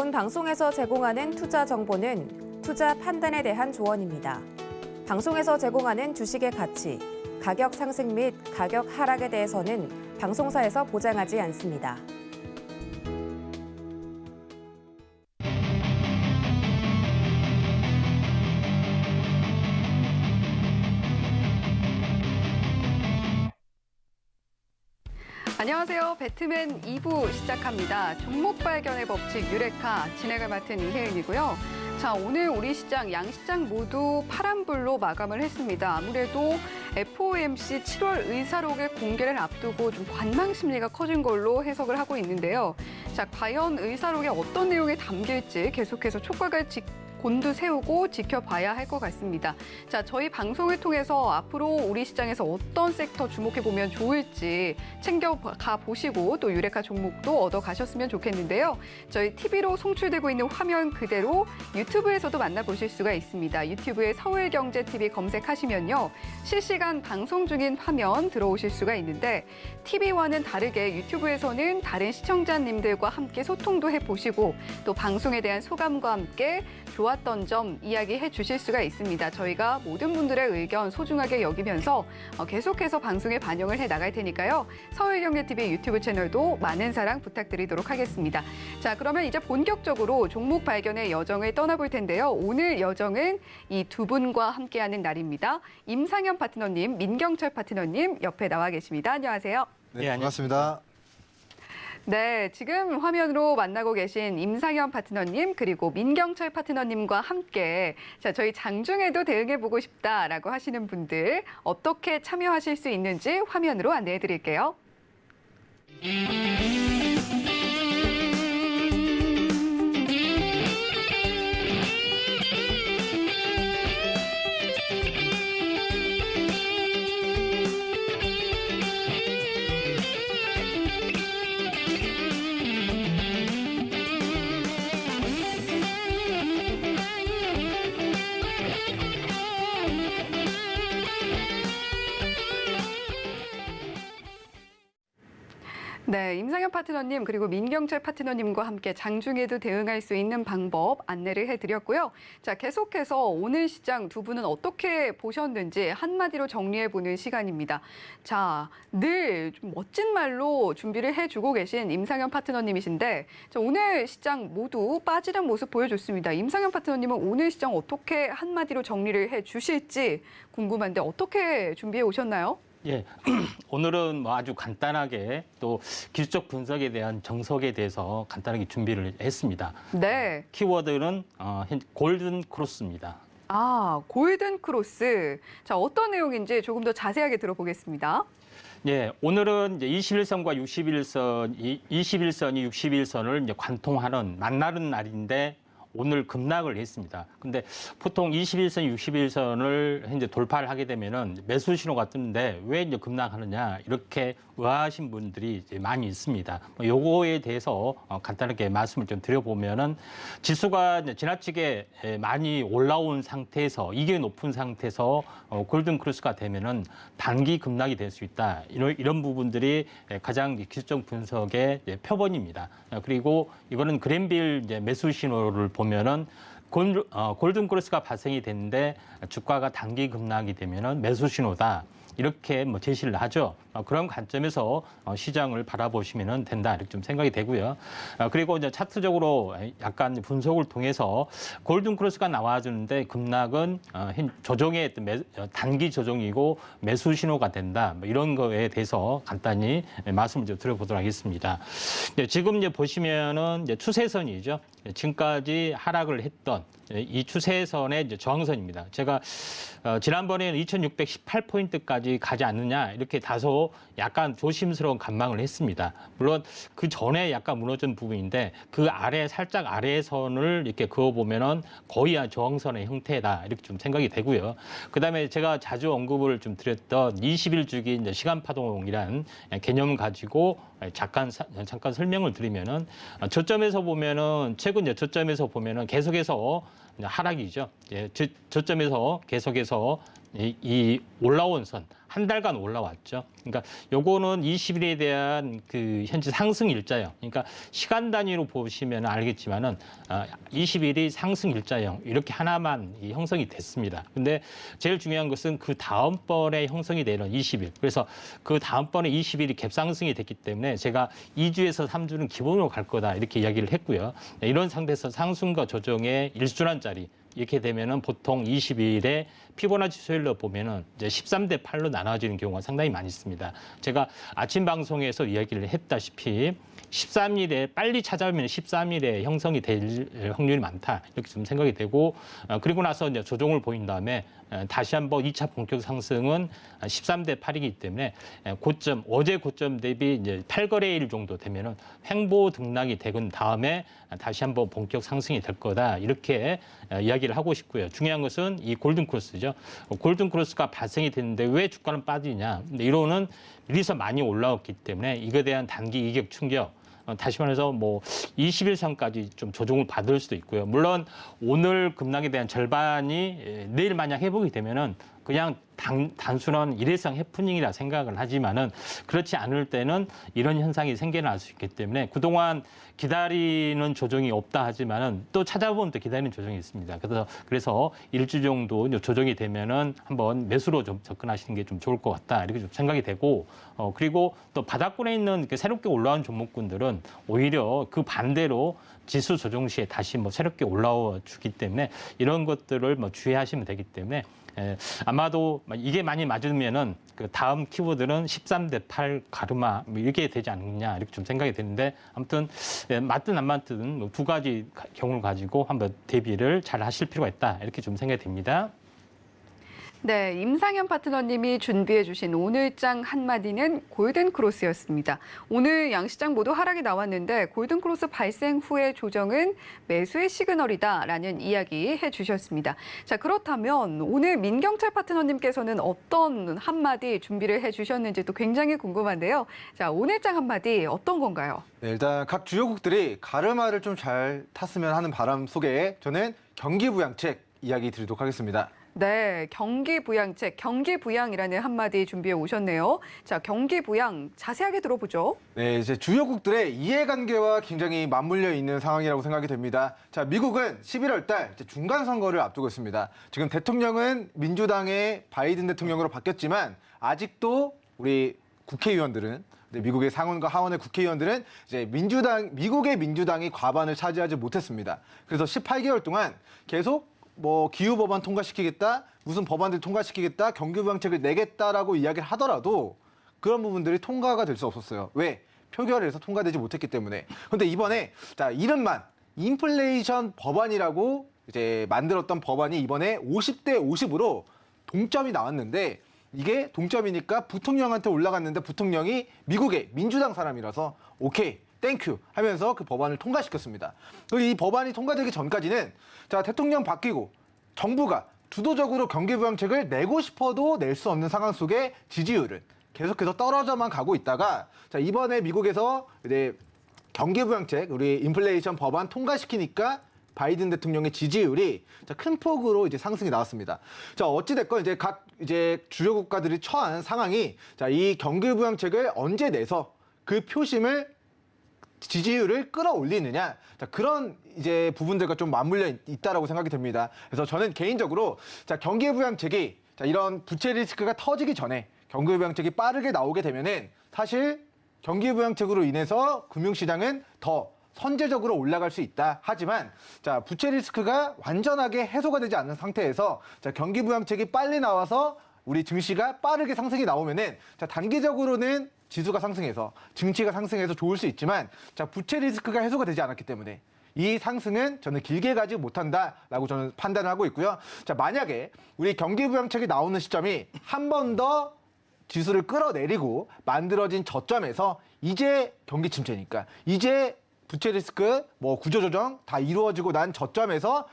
본 방송에서 제공하는 투자 정보는 투자 판단에 대한 조언입니다. 방송에서 제공하는 주식의 가치, 가격 상승 및 가격 하락에 대해서는 방송사에서 보장하지 않습니다. 안녕하세요. 배트맨 2부 시작합니다. 종목 발견의 법칙 유레카 진행을 맡은 이혜은이고요. 자, 오늘 우리 시장, 양시장 모두 파란불로 마감을 했습니다. 아무래도 FOMC 7월 의사록의 공개를 앞두고 좀 관망 심리가 커진 걸로 해석을 하고 있는데요. 자, 과연 의사록에 어떤 내용이 담길지 계속해서 촉각을 곤두세우고 지켜봐야 할 것 같습니다. 자, 저희 방송을 통해서 앞으로 우리 시장에서 어떤 섹터 주목해보면 좋을지 챙겨가 보시고 또 유레카 종목도 얻어가셨으면 좋겠는데요. 저희 TV로 송출되고 있는 화면 그대로 유튜브에서도 만나보실 수가 있습니다. 유튜브에 서울경제TV 검색하시면요. 실시간 방송 중인 화면 들어오실 수가 있는데 TV와는 다르게 유튜브에서는 다른 시청자님들과 함께 소통도 해보시고 또 방송에 대한 소감과 함께 좋았던 점 이야기해 주실 수가 있습니다. 저희가 모든 분들의 의견 소중하게 여기면서 계속해서 방송에 반영을 해 나갈 테니까요. 서울경제TV 유튜브 채널도 많은 사랑 부탁드리도록 하겠습니다. 자, 그러면 이제 본격적으로 종목 발견의 여정을 떠나볼 텐데요. 오늘 여정은 이 두 분과 함께하는 날입니다. 임상현 파트너님, 민경철 파트너님 옆에 나와 계십니다. 안녕하세요. 네, 반갑습니다. 네, 지금 화면으로 만나고 계신 임상현 파트너님 그리고 민경철 파트너님과 함께 자, 저희 장중에도 대응해보고 싶다라고 하시는 분들 어떻게 참여하실 수 있는지 화면으로 안내해드릴게요. 네, 임상현 파트너님 그리고 민경철 파트너님과 함께 장중에도 대응할 수 있는 방법 안내를 해드렸고요. 자, 계속해서 오늘 시장 두 분은 어떻게 보셨는지 한마디로 정리해보는 시간입니다. 자, 늘 좀 멋진 말로 준비를 해주고 계신 임상현 파트너님이신데 자, 오늘 시장 모두 빠지는 모습 보여줬습니다. 임상현 파트너님은 오늘 시장 어떻게 한마디로 정리를 해주실지 궁금한데 어떻게 준비해 오셨나요? 예, 오늘은 뭐 아주 간단하게 또 기술적 분석에 대한 정석에 대해서 간단하게 준비를 했습니다. 네. 키워드는 골든 크로스입니다. 아, 골든 크로스. 자, 어떤 내용인지 조금 더 자세하게 들어보겠습니다. 예, 오늘은 이제 21선과 21선이 61선을 이제 관통하는 만나는 날인데 오늘 급락을 했습니다. 근데 보통 21선, 61선을 현재 돌파를 하게 되면은 매수 신호가 뜨는데 왜 이제 급락하느냐 이렇게 의아하신 분들이 이제 많이 있습니다. 요거에 대해서 간단하게 말씀을 좀 드려보면은 지수가 이제 지나치게 많이 올라온 상태에서 이게 높은 상태에서 골든 크로스가 되면은 단기 급락이 될 수 있다. 이런 부분들이 가장 기술적 분석의 표본입니다. 그리고 이거는 그랜빌 이제 매수 신호를 보면은 골든 크로스가 발생이 됐는데 주가가 단기 급락이 되면은 매수 신호다. 이렇게 뭐 제시를 하죠. 그런 관점에서 시장을 바라보시면 된다 이렇게 좀 생각이 되고요. 그리고 이제 차트적으로 약간 분석을 통해서 골든 크로스가 나와주는데 급락은 조정의 단기 조정이고 매수 신호가 된다. 뭐 이런 거에 대해서 간단히 말씀을 좀 드려보도록 하겠습니다. 지금 이제 보시면은 이제 추세선이죠. 지금까지 하락을 했던 이 추세선의 이제 저항선입니다. 제가 지난번에는 2618포인트까지 가지 않느냐 이렇게 다소 약간 조심스러운 관망을 했습니다. 물론 그 전에 약간 무너진 부분인데 그 아래 살짝 아래 선을 이렇게 그어보면은 거의 저항선의 형태다 이렇게 좀 생각이 되고요. 그다음에 제가 자주 언급을 좀 드렸던 20일 주기 이제 시간 파동이란 개념을 가지고 잠깐 설명을 드리면은 저점에서 보면은 최근 저점에서 보면은 계속해서 하락이죠. 저점에서 계속해서 이 올라온 선 한 달간 올라왔죠. 그러니까 요거는 20일에 대한 그 현재 상승 일자형. 그러니까 시간 단위로 보시면 알겠지만은 20일이 상승 일자형 이렇게 하나만 형성이 됐습니다. 근데 제일 중요한 것은 그 다음번에 형성이 되는 20일. 그래서 그 다음번에 20일이 갭상승이 됐기 때문에 제가 2주에서 3주는 기본으로 갈 거다 이렇게 이야기를 했고요. 이런 상태에서 상승과 조정의 일순환짜리 이렇게 되면은 보통 20일에 피보나치 수요일로 보면은 이제 13대 8로 나눠지는 경우가 상당히 많이 있습니다. 제가 아침 방송에서 이야기를 했다시피 13일에 빨리 찾아오면 13일에 형성이 될 확률이 많다 이렇게 좀 생각이 되고 그리고 나서 이제 조정을 보인 다음에 다시 한번 2차 본격 상승은 13대 8이기 때문에 고점 어제 고점 대비 이제 8거래일 정도 되면은 횡보 등락이 되건 다음에 다시 한번 본격 상승이 될 거다 이렇게 이야기를 하고 싶고요. 중요한 것은 이 골든 크로스죠. 골든 크로스가 발생이 됐는데 왜 주가는 빠지냐? 근데 이론은 미리서 많이 올라왔기 때문에 이거에 대한 단기 이격 충격. 다시 말해서 뭐 20일선까지 좀 조정을 받을 수도 있고요. 물론 오늘 급락에 대한 절반이 내일 만약 회복이 되면은 그냥 단순한 일회성 해프닝이라 생각을 하지만은 그렇지 않을 때는 이런 현상이 생겨날 수 있기 때문에 그동안 기다리는 조정이 없다 하지만은 또 찾아보면 또 기다리는 조정이 있습니다. 그래서 일주 정도 조정이 되면은 한번 매수로 좀 접근하시는 게 좀 좋을 것 같다 이렇게 좀 생각이 되고 그리고 또 바닥권에 있는 새롭게 올라온 종목군들은 오히려 그 반대로 지수 조정 시에 다시 뭐 새롭게 올라와 주기 때문에 이런 것들을 뭐 주의하시면 되기 때문에 아마도 이게 많이 맞으면은 그 다음 키워드는 13대 8 가르마 뭐 이렇게 되지 않느냐 이렇게 좀 생각이 드는데 아무튼 맞든 안 맞든 두 가지 경우를 가지고 한번 대비를 잘 하실 필요가 있다 이렇게 좀 생각이 듭니다. 네, 임상현 파트너님이 준비해 주신 오늘장 한마디는 골든크로스였습니다. 오늘 양시장 모두 하락이 나왔는데 골든크로스 발생 후의 조정은 매수의 시그널이다라는 이야기 해주셨습니다. 자, 그렇다면 오늘 민경철 파트너님께서는 어떤 한마디 준비를 해주셨는지 또 굉장히 궁금한데요. 자, 오늘장 한마디 어떤 건가요? 네, 일단 각 주요국들이 가르마를 좀 잘 탔으면 하는 바람 속에 저는 경기부양책 이야기 드리도록 하겠습니다. 네, 경기부양책, 경기부양이라는 한마디 준비해 오셨네요. 자, 경기부양 자세하게 들어보죠. 네, 이제 주요국들의 이해관계와 굉장히 맞물려 있는 상황이라고 생각이 됩니다. 자, 미국은 11월 달 중간 선거를 앞두고 있습니다. 지금 대통령은 민주당의 바이든 대통령으로 바뀌었지만 아직도 우리 국회의원들은 미국의 상원과 하원의 국회의원들은 이제 미국의 민주당이 과반을 차지하지 못했습니다. 그래서 18개월 동안 계속 뭐 기후 법안 통과시키겠다, 무슨 법안들 통과시키겠다, 경기부양책을 내겠다라고 이야기를 하더라도 그런 부분들이 통과가 될 수 없었어요. 왜? 표결에서 통과되지 못했기 때문에. 근데 이번에 자 이름만 인플레이션 법안이라고 이제 만들었던 법안이 이번에 50대 50으로 동점이 나왔는데 이게 동점이니까 부통령한테 올라갔는데 부통령이 미국의 민주당 사람이라서 오케이. 땡큐 하면서 그 법안을 통과시켰습니다. 그리고 이 법안이 통과되기 전까지는 자 대통령 바뀌고 정부가 주도적으로 경기부양책을 내고 싶어도 낼 수 없는 상황 속에 지지율은 계속해서 떨어져만 가고 있다가 자 이번에 미국에서 이제 경기부양책 우리 인플레이션 법안 통과시키니까 바이든 대통령의 지지율이 큰 폭으로 이제 상승이 나왔습니다. 자 어찌 됐건 이제 각 이제 주요 국가들이 처한 상황이 자 이 경기부양책을 언제 내서 그 표심을 지지율을 끌어올리느냐 자, 그런 이제 부분들과 좀 맞물려 있다라고 생각이 됩니다. 그래서 저는 개인적으로 자 경기부양책이 자, 이런 부채 리스크가 터지기 전에 경기부양책이 빠르게 나오게 되면은 사실 경기부양책으로 인해서 금융시장은 더 선제적으로 올라갈 수 있다. 하지만 자 부채 리스크가 완전하게 해소가 되지 않는 상태에서 자 경기부양책이 빨리 나와서 우리 증시가 빠르게 상승이 나오면은 자 단기적으로는 지수가 상승해서 증시가 상승해서 좋을 수 있지만 자 부채 리스크가 해소가 되지 않았기 때문에 이 상승은 저는 길게 가지 못한다라고 저는 판단을 하고 있고요. 자 만약에 우리 경기부양책이 나오는 시점이 한 번 더 지수를 끌어내리고 만들어진 저점에서 이제 경기 침체니까 이제 부채 리스크 뭐 구조조정 다 이루어지고 난 저점에서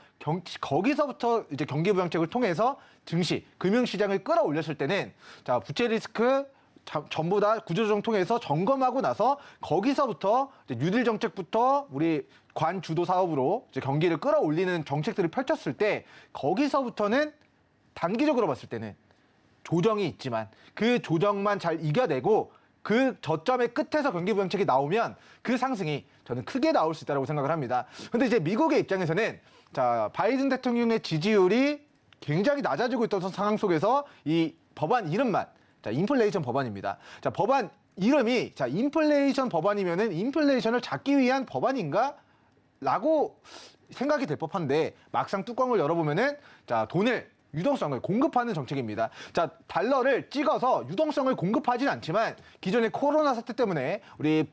거기서부터 이제 경기부양책을 통해서 증시 금융시장을 끌어올렸을 때는 자 부채 리스크 전부 다 구조조정 통해서 점검하고 나서 거기서부터 이제 뉴딜 정책부터 우리 관 주도 사업으로 이제 경기를 끌어올리는 정책들을 펼쳤을 때 거기서부터는 단기적으로 봤을 때는 조정이 있지만 그 조정만 잘 이겨내고 그 저점의 끝에서 경기 부양책이 나오면 그 상승이 저는 크게 나올 수 있다고 생각을 합니다. 근데 이제 미국의 입장에서는 자, 바이든 대통령의 지지율이 굉장히 낮아지고 있던 상황 속에서 이 법안 이름만 자, 인플레이션 법안입니다. 자, 법안 이름이 자, 인플레이션 법안이면은 인플레이션을 잡기 위한 법안인가? 라고 생각이 될 법한데 막상 뚜껑을 열어보면은 자, 돈을 유동성을 공급하는 정책입니다. 자, 달러를 찍어서 유동성을 공급하진 않지만 기존의 코로나 사태 때문에 우리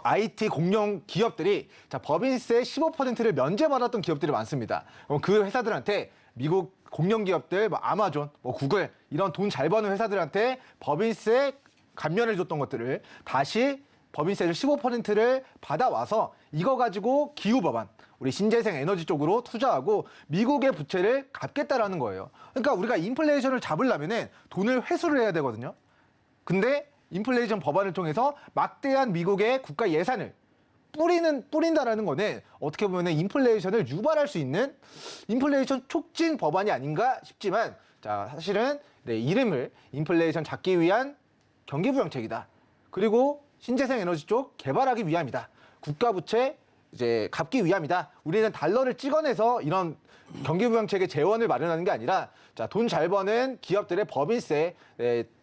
IT 공룡 기업들이 자, 법인세 15%를 면제받았던 기업들이 많습니다. 그 회사들한테 미국 공룡 기업들, 뭐 아마존, 뭐 구글 이런 돈 잘 버는 회사들한테 법인세 감면을 줬던 것들을 다시 법인세를 15%를 받아와서 이거 가지고 기후 법안, 우리 신재생 에너지 쪽으로 투자하고 미국의 부채를 갚겠다라는 거예요. 그러니까 우리가 인플레이션을 잡으려면은 돈을 회수를 해야 되거든요. 근데 인플레이션 법안을 통해서 막대한 미국의 국가 예산을 뿌린다라는 거는 어떻게 보면 인플레이션을 유발할 수 있는 인플레이션 촉진 법안이 아닌가 싶지만 자, 사실은 네, 이름을 인플레이션 잡기 위한 경기부양책이다. 그리고 신재생 에너지 쪽 개발하기 위함이다. 국가 부채 이제 갚기 위함이다. 우리는 달러를 찍어내서 이런 경기부양책의 재원을 마련하는 게 아니라 자, 돈 잘 버는 기업들의 법인세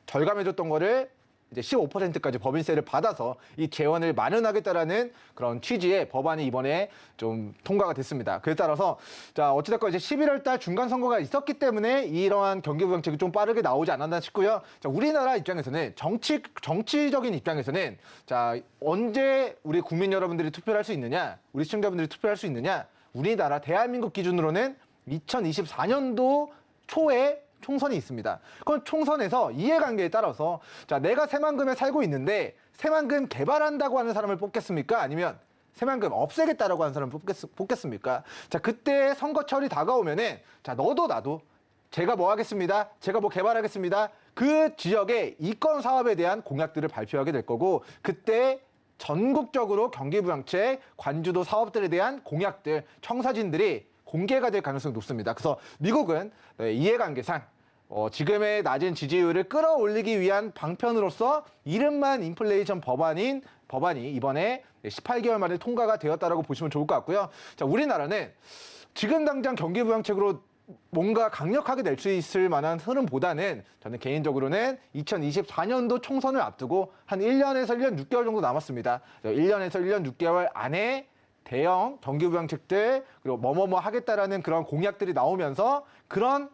절감해줬던 거를 이제 15%까지 법인세를 받아서 이 재원을 마련하겠다라는 그런 취지의 법안이 이번에 좀 통과가 됐습니다. 그에 따라서 자, 어찌됐건 이제 11월 달 중간 선거가 있었기 때문에 이러한 경기부양책이 좀 빠르게 나오지 않았나 싶고요. 자, 우리나라 입장에서는 정치적인 입장에서는 자, 언제 우리 국민 여러분들이 투표를 할 수 있느냐, 우리 시청자분들이 투표할 수 있느냐, 우리나라 대한민국 기준으로는 2024년도 초에 총선이 있습니다. 그건 총선에서 이해관계에 따라서 자, 내가 새만금에 살고 있는데 새만금 개발한다고 하는 사람을 뽑겠습니까? 아니면 새만금 없애겠다라고 하는 사람을 뽑겠습니까? 자, 그때 선거철이 다가오면은 자, 너도 나도 제가 뭐 하겠습니다. 제가 뭐 개발하겠습니다. 그 지역의 이권 사업에 대한 공약들을 발표하게 될 거고 그때 전국적으로 경기부양책, 관주도 사업들에 대한 공약들, 청사진들이 공개가 될 가능성이 높습니다. 그래서 미국은 이해관계상 지금의 낮은 지지율을 끌어올리기 위한 방편으로서 이름만 인플레이션 법안이 이번에 18개월 만에 통과가 되었다라고 보시면 좋을 것 같고요. 자, 우리나라는 지금 당장 경기부양책으로 뭔가 강력하게 낼 수 있을 만한 흐름보다는 저는 개인적으로는 2024년도 총선을 앞두고 한 1년에서 1년 6개월 정도 남았습니다. 1년에서 1년 6개월 안에 대형 경기부양책들 그리고 뭐뭐뭐 하겠다라는 그런 공약들이 나오면서 그런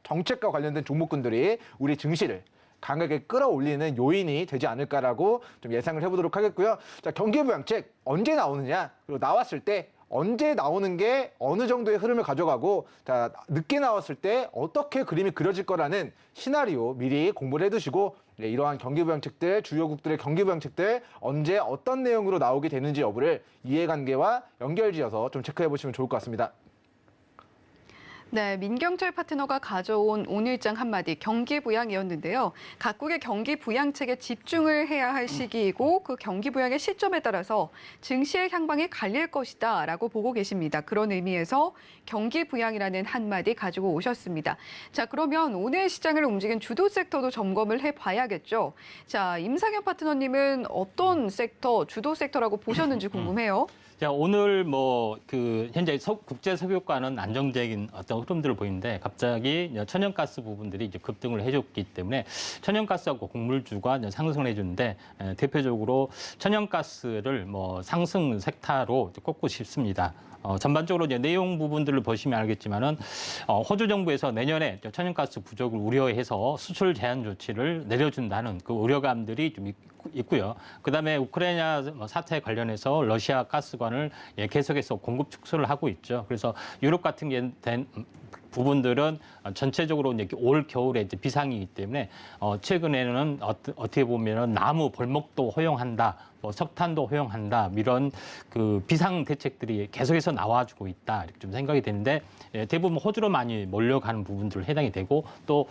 정책과 관련된 종목군들이 우리 증시를 강하게 끌어올리는 요인이 되지 않을까라고 좀 예상을 해보도록 하겠고요. 자, 경기부양책 언제 나오느냐, 그리고 나왔을 때 언제 나오는 게 어느 정도의 흐름을 가져가고 자, 늦게 나왔을 때 어떻게 그림이 그려질 거라는 시나리오 미리 공부를 해두시고 이러한 경기부양책들, 주요국들의 경기부양책들 언제 어떤 내용으로 나오게 되는지 여부를 이해관계와 연결지어서 좀 체크해보시면 좋을 것 같습니다. 네, 민경철 파트너가 가져온 오늘장 한마디 경기부양이었는데요. 각국의 경기부양책에 집중을 해야 할 시기이고 그 경기부양의 시점에 따라서 증시의 향방이 갈릴 것이다라고 보고 계십니다. 그런 의미에서 경기부양이라는 한마디 가지고 오셨습니다. 자, 그러면 오늘 시장을 움직인 주도 섹터도 점검을 해봐야겠죠. 자, 임상현 파트너님은 어떤 섹터, 주도 섹터라고 보셨는지 궁금해요. 자, 오늘 현재 국제 석유가는 안정적인 어떤 흐름들을 보이는데 갑자기 천연가스 부분들이 이제 급등을 해줬기 때문에 천연가스하고 곡물주가 이제 상승을 해주는데 대표적으로 천연가스를 상승 섹터로 꼽고 싶습니다. 전반적으로 이제 내용 부분들을 보시면 알겠지만은 호주 정부에서 내년에 천연가스 부족을 우려해서 수출 제한 조치를 내려준다는 그 우려감들이 좀 있고요. 그다음에 우크라이나 사태 관련해서 러시아 가스관을 계속해서 공급 축소를 하고 있죠. 그래서 유럽 같은 게 된 부분들은 전체적으로 이제 올 겨울에 이제 비상이기 때문에 최근에는 어떻게 보면은 나무 벌목도 허용한다, 석탄도 허용한다 이런 그 비상 대책들이 계속해서 나와주고 있다 이렇게 좀 생각이 되는데 대부분 호주로 많이 몰려가는 부분들 해당이 되고 또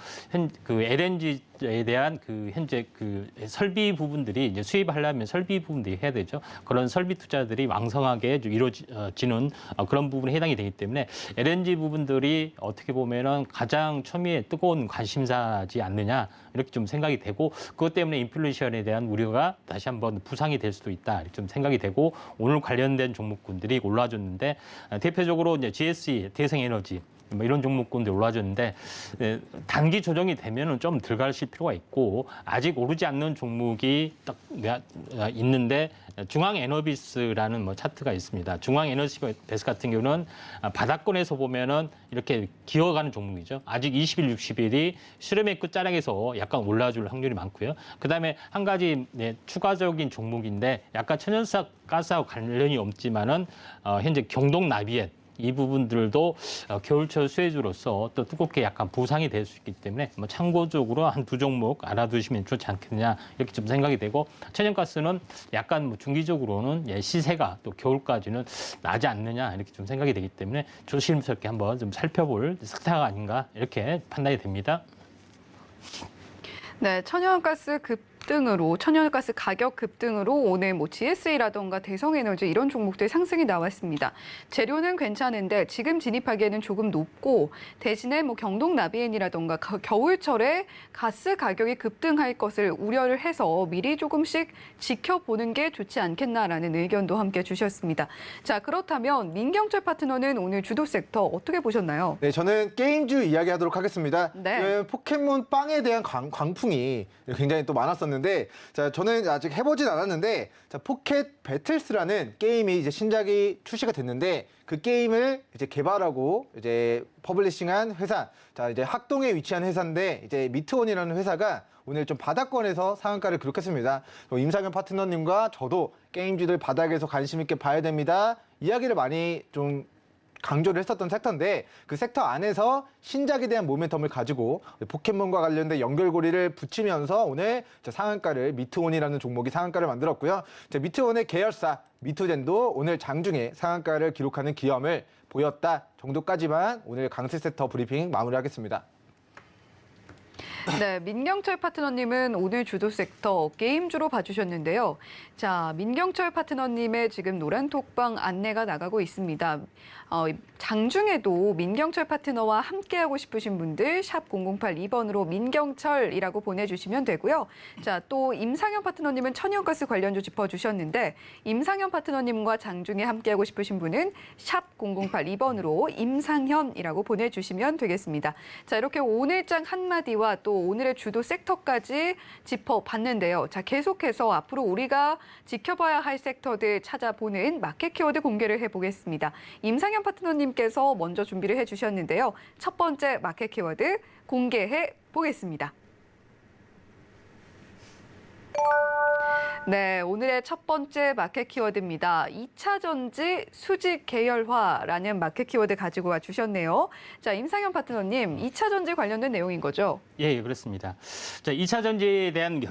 그 LNG에 대한 그 현재 그 설비 부분들이 이제 수입하려면 설비 부분들이 해야 되죠. 그런 설비 투자들이 왕성하게 이루어지는 그런 부분에 해당이 되기 때문에 LNG 부분들이 어떻게 보면은 가장 초미의 뜨거운 관심사지 않느냐 이렇게 좀 생각이 되고 그것 때문에 인플레이션에 대한 우려가 다시 한번 부상이 될 수도 있다 이렇게 좀 생각이 되고 오늘 관련된 종목군들이 올라줬는데 대표적으로 이제 GSE 대성에너지 뭐 이런 종목군들이 올라졌는데 단기 조정이 되면은 좀 들어가실 필요가 있고 아직 오르지 않는 종목이 딱 있는데 중앙에너비스라는 뭐 차트가 있습니다. 중앙에너비스 같은 경우는 바닥권에서 보면은 이렇게 기어가는 종목이죠. 아직 20일, 60일이 수렴의 끝자락에서 약간 올라줄 확률이 많고요. 그다음에 한 가지 추가적인 종목인데 약간 천연사 가스하고 관련이 없지만은 현재 경동나비엣 이 부분들도 겨울철 수혜주로서 또 두껍게 약간 부상이 될 수 있기 때문에 뭐 참고적으로 한 두 종목 알아두시면 좋지 않겠느냐 이렇게 좀 생각이 되고 천연가스는 약간 뭐 중기적으로는 시세가 또 겨울까지는 나지 않느냐 이렇게 좀 생각이 되기 때문에 조심스럽게 한번 좀 살펴볼 섹터가 아닌가 이렇게 판단이 됩니다. 네, 천연가스 천연가스 가격 급등으로 오늘 뭐 GSE라던가 대성에너지 이런 종목들 상승이 나왔습니다. 재료는 괜찮은데 지금 진입하기에는 조금 높고 대신에 뭐 경동나비엔이라던가 겨울철에 가스 가격이 급등할 것을 우려를 해서 미리 조금씩 지켜보는 게 좋지 않겠나라는 의견도 함께 주셨습니다. 자, 그렇다면 민경철 파트너는 오늘 주도 섹터 어떻게 보셨나요? 네, 저는 게임주 이야기하도록 하겠습니다. 네. 포켓몬 빵에 대한 광풍이 굉장히 또 많았었는데, 자, 저는 아직 해보진 않았는데, 자, 포켓 배틀스라는 게임이 이제 신작이 출시가 됐는데, 그 게임을 이제 개발하고 이제 퍼블리싱한 회사, 자, 이제 학동에 위치한 회사인데, 이제 미트원이라는 회사가 오늘 좀 바닥권에서 상한가를 기록했습니다. 임상현 파트너님과 저도 게임주들 바닥에서 관심 있게 봐야 됩니다. 이야기를 많이 좀 강조를 했었던 섹터인데 그 섹터 안에서 신작에 대한 모멘텀을 가지고 포켓몬과 관련된 연결고리를 붙이면서 오늘 상한가를 미트온이라는 종목이 상한가를 만들었고요. 미트온의 계열사 미투젠도 오늘 장중에 상한가를 기록하는 기염을 보였다 정도까지만 오늘 강세 섹터 브리핑 마무리하겠습니다. 네, 민경철 파트너님은 오늘 주도 섹터 게임주로 봐주셨는데요. 자, 민경철 파트너님의 지금 노란 톡방 안내가 나가고 있습니다. 장중에도 민경철 파트너와 함께하고 싶으신 분들 샵 0082번으로 민경철이라고 보내주시면 되고요. 자, 또 임상현 파트너님은 천연가스 관련주 짚어주셨는데 임상현 파트너님과 장중에 함께하고 싶으신 분은 샵 0082번으로 임상현이라고 보내주시면 되겠습니다. 자, 이렇게 오늘장 한마디와 또 오늘의 주도 섹터까지 짚어봤는데요. 자, 계속해서 앞으로 우리가 지켜봐야 할 섹터들 찾아보는 마켓 키워드 공개를 해보겠습니다. 임상현 파트너님께서 먼저 준비를 해주셨는데요. 첫 번째 마켓 키워드 공개해 보겠습니다. 네, 오늘의 첫 번째 마켓 키워드입니다. 2차 전지 수직 계열화라는 마켓 키워드 가지고 와 주셨네요. 자, 임상현 파트너님, 2차 전지 관련된 내용인 거죠? 예, 그렇습니다. 자, 2차 전지에 대한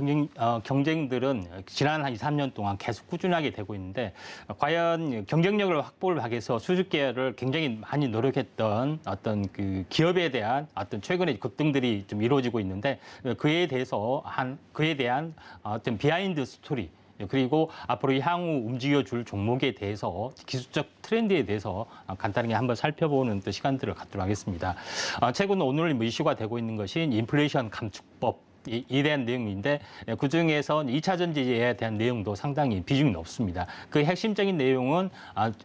경쟁들은 지난 한 2, 3년 동안 계속 꾸준하게 되고 있는데 과연 경쟁력을 확보를 하기 위해서 수직 계열을 굉장히 많이 노력했던 어떤 그 기업에 대한 어떤 최근의 급등들이 좀 이루어지고 있는데 그에 대한 어떤 비하인드 스토리 그리고 앞으로 향후 움직여줄 종목에 대해서 기술적 트렌드에 대해서 간단하게 한번 살펴보는 또 시간들을 갖도록 하겠습니다. 최근 오늘 이슈가 되고 있는 것이 인플레이션 감축법 에 대한 내용인데 그중에서 2차 전지에 대한 내용도 상당히 비중이 높습니다. 그 핵심적인 내용은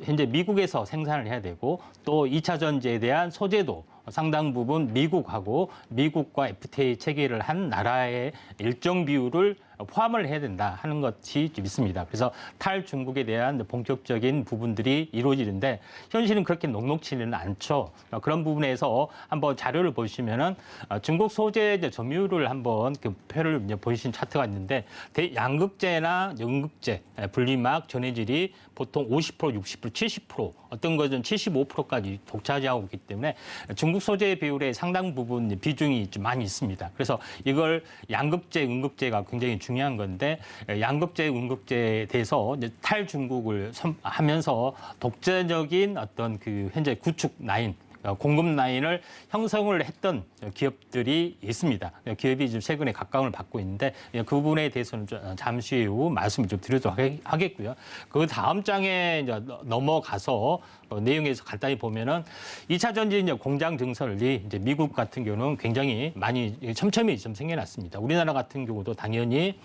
현재 미국에서 생산을 해야 되고 또 2차 전지에 대한 소재도 상당 부분 미국과 FTA 체결을 한 나라의 일정 비율을 포함을 해야 된다 하는 것이 좀 있습니다. 그래서 탈중국에 대한 본격적인 부분들이 이루어지는데 현실은 그렇게 녹록치는 않죠. 그런 부분에서 한번 자료를 보시면은 중국 소재 점유율을 한번 그 표를 보이신 차트가 있는데 양극재나 연극재, 분리막, 전해질이 보통 50%, 60%, 70% 어떤 것은 75%까지 독차지하고 있기 때문에 중국 소재 비율의 상당 부분 비중이 좀 많이 있습니다. 그래서 이걸 양극재, 음극재가 굉장히 중요한 건데 양극재, 음극재에 대해서 탈중국을 하면서 독자적인 어떤 그 현재 구축 라인 공급 라인을 형성을 했던 기업들이 있습니다. 기업이 좀 최근에 각광을 받고 있는데 그 부분에 대해서는 잠시 후 말씀을 좀 드리도록 하겠고요. 그 다음 장에 이제 넘어가서 내용에서 간단히 보면은 2차 전지 이제 공장 증설이 이제 미국 같은 경우는 굉장히 많이 첨첨이 좀 생겨났습니다. 우리나라 같은 경우도 당연히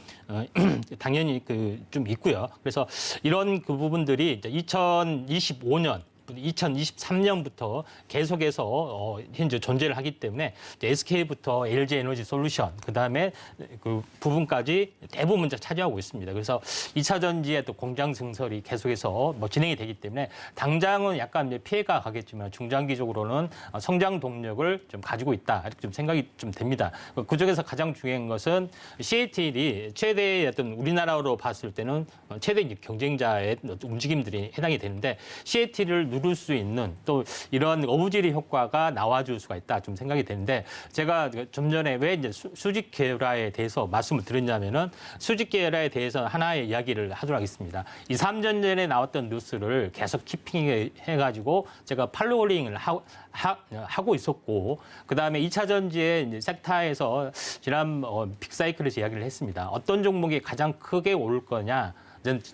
그 좀 있고요. 그래서 이런 그 부분들이 이제 2025년 2023년부터 계속해서 현재 존재를 하기 때문에 SK부터 LG 에너지 솔루션 그다음에 그 부분까지 대부분 차지하고 있습니다. 그래서 2차 전지의 또 공장 증설이 계속해서 진행이 되기 때문에 당장은 약간 이제 피해가 가겠지만 중장기적으로는 성장 동력을 좀 가지고 있다 이렇게 좀 생각이 좀 됩니다. 그중에서 가장 중요한 것은 CATL이 최대의 어떤 우리나라로 봤을 때는 최대 경쟁자의 움직임들이 해당이 되는데 CATL을 누를 수 있는 또 이런 어부지리 효과가 나와줄 수가 있다 좀 생각이 되는데 제가 좀 전에 왜 이제 수직 계열화에 대해서 말씀을 드렸냐면은 수직 계열화에 대해서 하나의 이야기를 하도록 하겠습니다. 2, 3년 전에 나왔던 뉴스를 계속 키핑해가지고 제가 팔로잉을 하고 있었고 그다음에 2차 전지의 섹터에서 지난 빅사이클에서 이야기를 했습니다. 어떤 종목이 가장 크게 오를 거냐?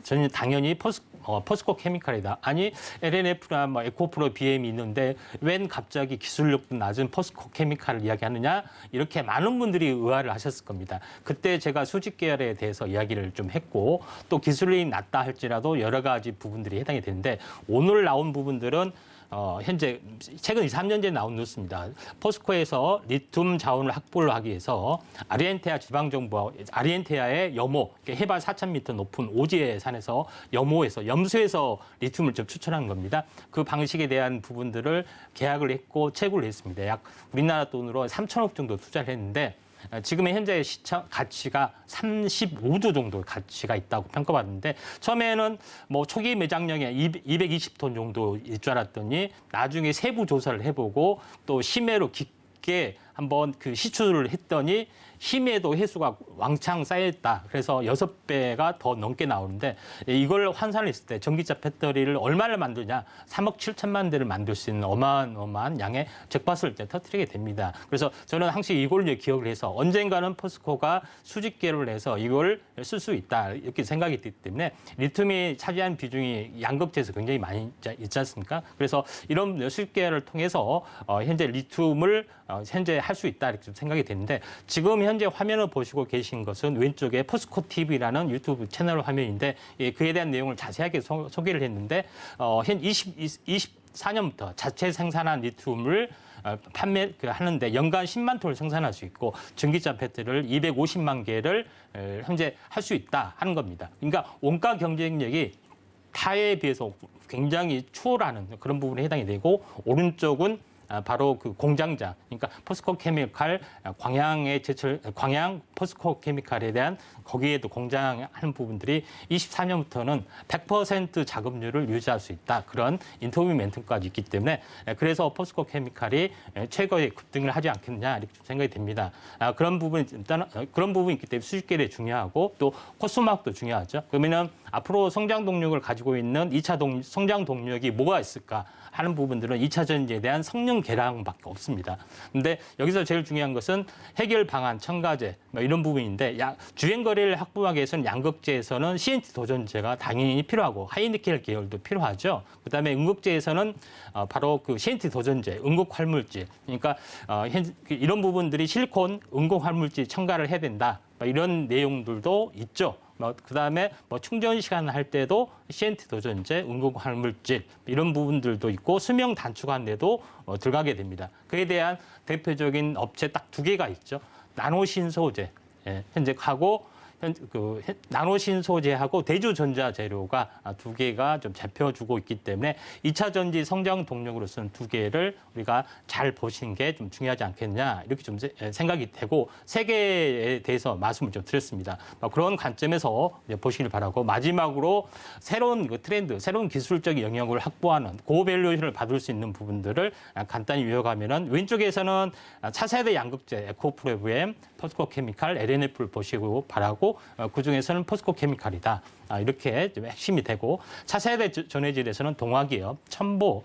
저는 당연히 포스코 케미칼이다. 아니 LNF나 에코프로 BM이 있는데 웬 갑자기 기술력도 낮은 포스코 케미칼을 이야기하느냐 이렇게 많은 분들이 의아를 하셨을 겁니다. 그때 제가 수직 계열에 대해서 이야기를 좀 했고 또 기술력이 낮다 할지라도 여러 가지 부분들이 해당이 되는데 오늘 나온 부분들은 현재 최근 2, 3년 전에 나온 뉴스입니다. 포스코에서 리튬 자원을 확보를 하기 위해서 아르헨티나 지방정부와 아르헨티나의 염호, 해발 4,000m 높은 오지에 산에서 염수에서 리튬을 좀 추출한 겁니다. 그 방식에 대한 부분들을 계약을 했고 채굴을 했습니다. 약 우리나라 돈으로 3천억 정도 투자를 했는데 지금의 현재 시장 가치가 35조 정도 가치가 있다고 평가받는데 처음에는 초기 매장량이 220톤 정도일 줄 알았더니 나중에 세부 조사를 해보고 또 심해로 깊게 한번 그 시추를 했더니 심해도 해수가 왕창 쌓여있다. 그래서 6배가 더 넘게 나오는데 이걸 환산을 했을 때 전기차 배터리를 얼마를 만드냐? 3억 7천만 대를 만들 수 있는 어마어마한 양의 잭팟을 터뜨리게 됩니다. 그래서 저는 항상 이걸 기억을 해서 언젠가는 포스코가 수직 계열을 해서 이걸 쓸 수 있다. 이렇게 생각이 들기 때문에 리튬이 차지한 비중이 양극재에서 굉장히 많이 있지 않습니까? 그래서 이런 수직 계열을 통해서 현재 리튬을 현재 할 수 있다. 이렇게 좀 생각이 되는데 지금 현재 화면을 보시고 계신 것은 왼쪽에 포스코 TV라는 유튜브 채널 화면인데 그에 대한 내용을 자세하게 소개를 했는데 현 24년부터 자체 생산한 리튬을 판매하는데 연간 10만 톤을 생산할 수 있고 전기차 배터리를 250만 개를 현재 할 수 있다 하는 겁니다. 그러니까 원가 경쟁력이 타에 비해서 굉장히 추월하는 그런 부분에 해당이 되고 오른쪽은 바로 그 공장자, 그러니까 포스코 케미칼 광양 포스코 케미칼에 대한 거기에도 공장하는 부분들이 24년부터는 100% 자금률을 유지할 수 있다. 그런 인터뷰 멘트까지 있기 때문에 그래서 포스코 케미칼이 최고의 급등을 하지 않겠느냐 이렇게 생각이 됩니다. 그런 부분이 일단 그런 부분이 있기 때문에 수익계열이 중요하고 또 코스닥도 중요하죠. 그러면은 앞으로 성장 동력을 가지고 있는 2차 성장 동력이 뭐가 있을까 하는 부분들은 2차 전지에 대한 성능 개량밖에 없습니다. 근데 여기서 제일 중요한 것은 해결 방안, 첨가제 이런 부분인데 주행 거리를 확보하기 위해서는 양극재에서는 CNT 도전제가 당연히 필요하고 하이니켈 계열도 필요하죠. 그다음에 음극재에서는 바로 그 CNT 도전제, 음극 활물질. 그러니까 이런 부분들이 실리콘, 음극 활물질 첨가를 해야 된다. 이런 내용들도 있죠. 그다음에 충전 시간 할 때도 CNT 도전제, 음극 활물질 이런 부분들도 있고 수명 단축하는데도 들어가게 됩니다. 그에 대한 대표적인 업체 딱 2개가 있죠. 나노신소재 현재 하고 나노신소재하고 대주전자재료가 2개가 좀 잡혀주고 있기 때문에 2차 전지 성장 동력으로서는 2개를 우리가 잘 보시는 게 좀 중요하지 않겠냐 이렇게 좀 생각이 되고 세계에 대해서 말씀을 좀 드렸습니다. 그런 관점에서 보시길 바라고 마지막으로 새로운 트렌드, 새로운 기술적 영역을 확보하는 고밸류에이션을 받을 수 있는 부분들을 간단히 요약하면은 왼쪽에서는 차세대 양극재 에코프로브엠, 포스코 케미칼, LNF를 보시고 바라고 되고 그중에서는 포스코 케미칼이다. 이렇게 좀 핵심이 되고 차세대 전해질에서는 동화기업, 첨보,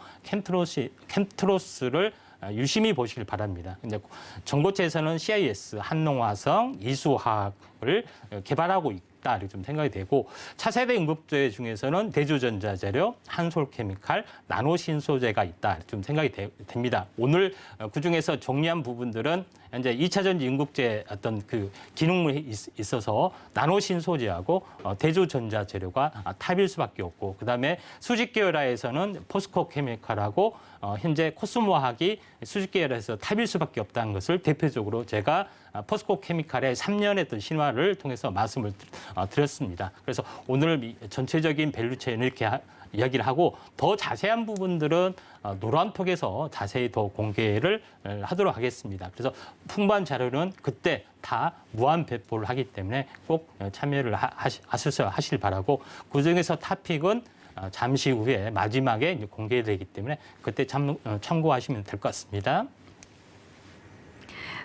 캠트로스를 유심히 보시길 바랍니다. 근데 전고체에서는 CIS, 한농화성, 이수화학을 개발하고 있다 이렇게 좀 생각이 되고 차세대 응급제 중에서는 대주전자재료, 한솔케미칼, 나노신소재가 있다 좀 생각이 됩니다. 오늘 그중에서 정리한 부분들은 이제 2차 전지 응급제 어떤 그 기능물이 있어서 나노신소재하고 대주전자재료가 탑일 수밖에 없고 그다음에 수직 계열화에서는 포스코 케미칼하고 현재 코스모화학이 수직 계열에서 탑일 수밖에 없다는 것을 대표적으로 제가 포스코 케미칼의 3년 했던 신화를 통해서 말씀을 드렸습니다. 그래서 오늘 전체적인 밸류체인 이렇게 이야기를 하고 더 자세한 부분들은 노란톡에서 자세히 더 공개를 하도록 하겠습니다. 그래서 풍부한 자료는 그때 다 무한 배포를 하기 때문에 꼭 참여를 하실 바라고 그중에서 탑픽은 잠시 후에 마지막에 공개되기 때문에 그때 참고하시면 될 것 같습니다.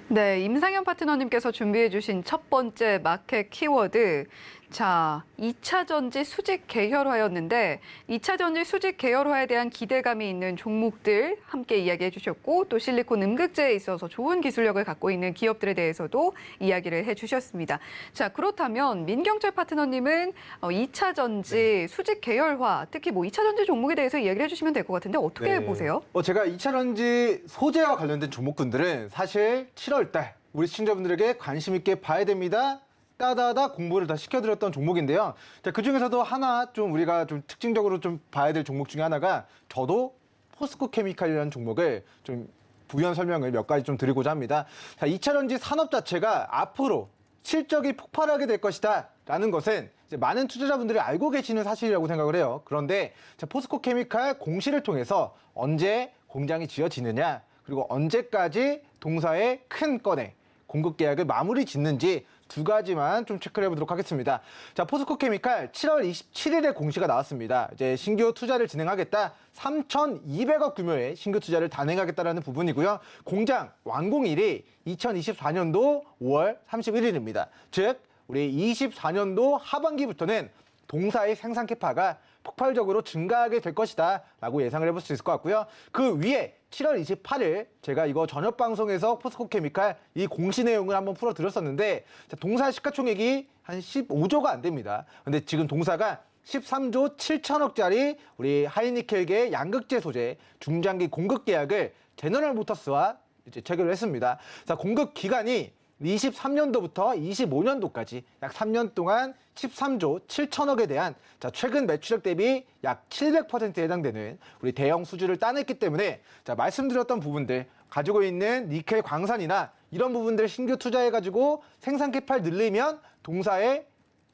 네, 임상현 파트너님께서 준비해 주신 첫 번째 마켓 키워드. 자, 2차 전지 수직 계열화였는데 2차 전지 수직 계열화에 대한 기대감이 있는 종목들 함께 이야기해 주셨고 또 실리콘 음극재에 있어서 좋은 기술력을 갖고 있는 기업들에 대해서도 이야기를 해 주셨습니다. 자, 그렇다면 민경철 파트너님은 2차 전지 수직 계열화, 특히 뭐 2차 전지 종목에 대해서 이야기를 해 주시면 될 것 같은데 어떻게 보세요? 제가 2차 전지 소재와 관련된 종목군들은 사실 7월 달 우리 시청자분들에게 관심 있게 봐야 됩니다. 따다다 공부를 다 시켜드렸던 종목인데요. 자, 그중에서도 하나 좀 우리가 좀 특징적으로 좀 봐야 될 종목 중에 하나가 저도 포스코 케미칼이라는 종목을 좀 부연 설명을 몇 가지 좀 드리고자 합니다. 자, 2차 전지 산업 자체가 앞으로 실적이 폭발하게 될 것이다 라는 것은 이제 많은 투자자분들이 알고 계시는 사실이라고 생각을 해요. 그런데 자, 포스코 케미칼 공시를 통해서 언제 공장이 지어지느냐 그리고 언제까지 동사의 큰 건의 공급 계약을 마무리 짓는지 두 가지만 좀 체크를 해보도록 하겠습니다. 자, 포스코 케미칼 7월 27일에 공시가 나왔습니다. 이제 신규 투자를 진행하겠다. 3,200억 규모의 신규 투자를 단행하겠다라는 부분이고요. 공장 완공일이 2024년도 5월 31일입니다. 즉, 우리 24년도 하반기부터는 동사의 생산 캐파가 폭발적으로 증가하게 될 것이다 라고 예상을 해볼 수 있을 것 같고요. 그 위에 7월 28일 제가 이거 저녁 방송에서 포스코 케미칼 이 공시 내용을 한번 풀어드렸었는데 동사 시가총액이 한 15조가 안 됩니다. 근데 지금 동사가 13조 7천억짜리 우리 하이니켈계 양극재 소재 중장기 공급 계약을 제너럴 모터스와 이제 체결을 했습니다. 자, 공급 기간이 23년도부터 25년도까지 약 3년 동안 13조 7천억에 대한 자, 최근 매출액 대비 약 700%에 해당되는 우리 대형 수주를 따냈기 때문에 자, 말씀드렸던 부분들 가지고 있는 니켈 광산이나 이런 부분들 신규 투자해가지고 생산 캐파를 늘리면 동사의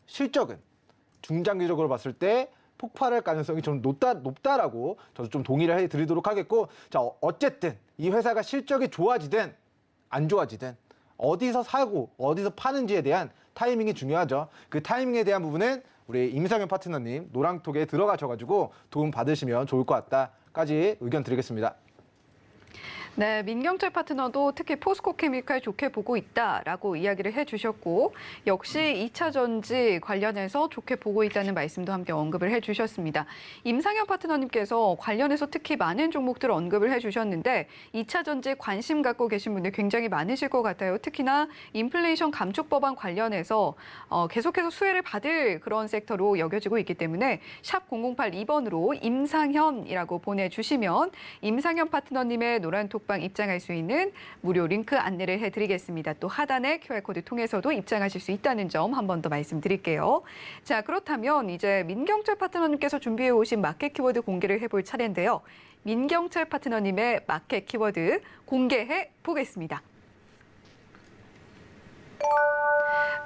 실적은 중장기적으로 봤을 때 폭발할 가능성이 좀 높다라고 저도 좀 동의를 해드리도록 하겠고 자, 어쨌든 이 회사가 실적이 좋아지든 안 좋아지든 어디서 사고 어디서 파는지에 대한 타이밍이 중요하죠. 그 타이밍에 대한 부분은 우리 임상현 파트너님 노랑톡에 들어가셔가지고 도움 받으시면 좋을 것 같다까지 의견 드리겠습니다. 네, 민경철 파트너도 특히 포스코 케미칼 좋게 보고 있다라고 이야기를 해주셨고 역시 2차 전지 관련해서 좋게 보고 있다는 말씀도 함께 언급을 해주셨습니다. 임상현 파트너님께서 관련해서 특히 많은 종목들 언급을 해주셨는데 2차 전지 관심 갖고 계신 분들 굉장히 많으실 것 같아요. 특히나 인플레이션 감축 법안 관련해서 계속해서 수혜를 받을 그런 섹터로 여겨지고 있기 때문에 샵 0082번으로 임상현이라고 보내주시면 임상현 파트너님의 노란톡 방 입장할 수 있는 무료 링크 안내를 해드리겠습니다. 또 하단의 QR코드 통해서도 입장하실 수 있다는 점 한 번 더 말씀드릴게요. 자, 그렇다면 이제 민경철 파트너님께서 준비해 오신 마켓 키워드 공개를 해볼 차례인데요. 민경철 파트너님의 마켓 키워드 공개해 보겠습니다.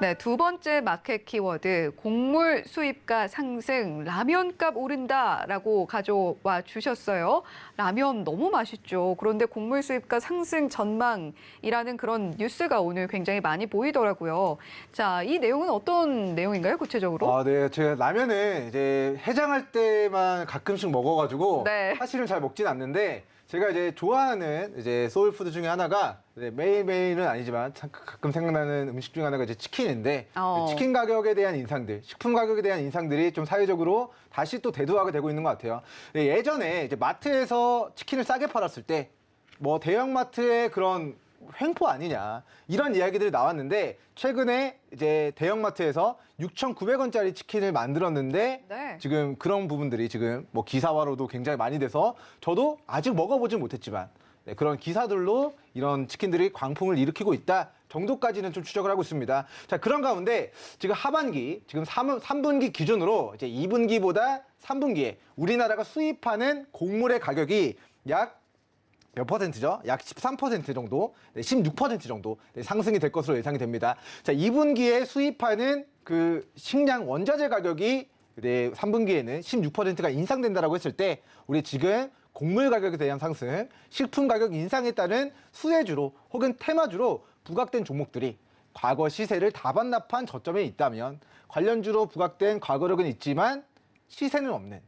네, 두 번째 마켓 키워드 곡물 수입가 상승, 라면값 오른다라고 가져와 주셨어요. 라면 너무 맛있죠. 그런데 곡물 수입가 상승 전망이라는 그런 뉴스가 오늘 굉장히 많이 보이더라고요. 자, 이 내용은 어떤 내용인가요, 구체적으로? 네, 제가 라면을 이제 해장할 때만 가끔씩 먹어가지고 네. 사실은 잘 먹진 않는데 제가 이제 좋아하는 이제 소울푸드 중에 하나가 네, 매일매일은 아니지만 가끔 생각나는 음식 중 하나가 이제 치킨인데 어. 치킨 가격에 대한 인상들, 식품 가격에 대한 인상들이 좀 사회적으로 다시 또 대두화가 되고 있는 것 같아요. 네, 예전에 이제 마트에서 치킨을 싸게 팔았을 때 뭐 대형마트의 그런 횡포 아니냐 이런 이야기들이 나왔는데 최근에 이제 대형마트에서 6,900원짜리 치킨을 만들었는데 네. 지금 그런 부분들이 지금 뭐 기사화로도 굉장히 많이 돼서 저도 아직 먹어보진 못했지만 네, 그런 기사들로 이런 치킨들이 광풍을 일으키고 있다 정도까지는 좀 추적을 하고 있습니다. 자, 그런 가운데 지금 하반기, 지금 3분기 기준으로 이제 2분기보다 3분기에 우리나라가 수입하는 곡물의 가격이 약 몇 퍼센트죠? 약 13% 정도, 네, 16% 정도 상승이 될 것으로 예상이 됩니다. 자, 2분기에 수입하는 그 식량 원자재 가격이 3분기에는 16%가 인상된다라고 했을 때 우리 지금 곡물 가격에 대한 상승, 식품 가격 인상에 따른 수혜주로 혹은 테마주로 부각된 종목들이 과거 시세를 다 반납한 저점에 있다면 관련주로 부각된 과거력은 있지만 시세는 없는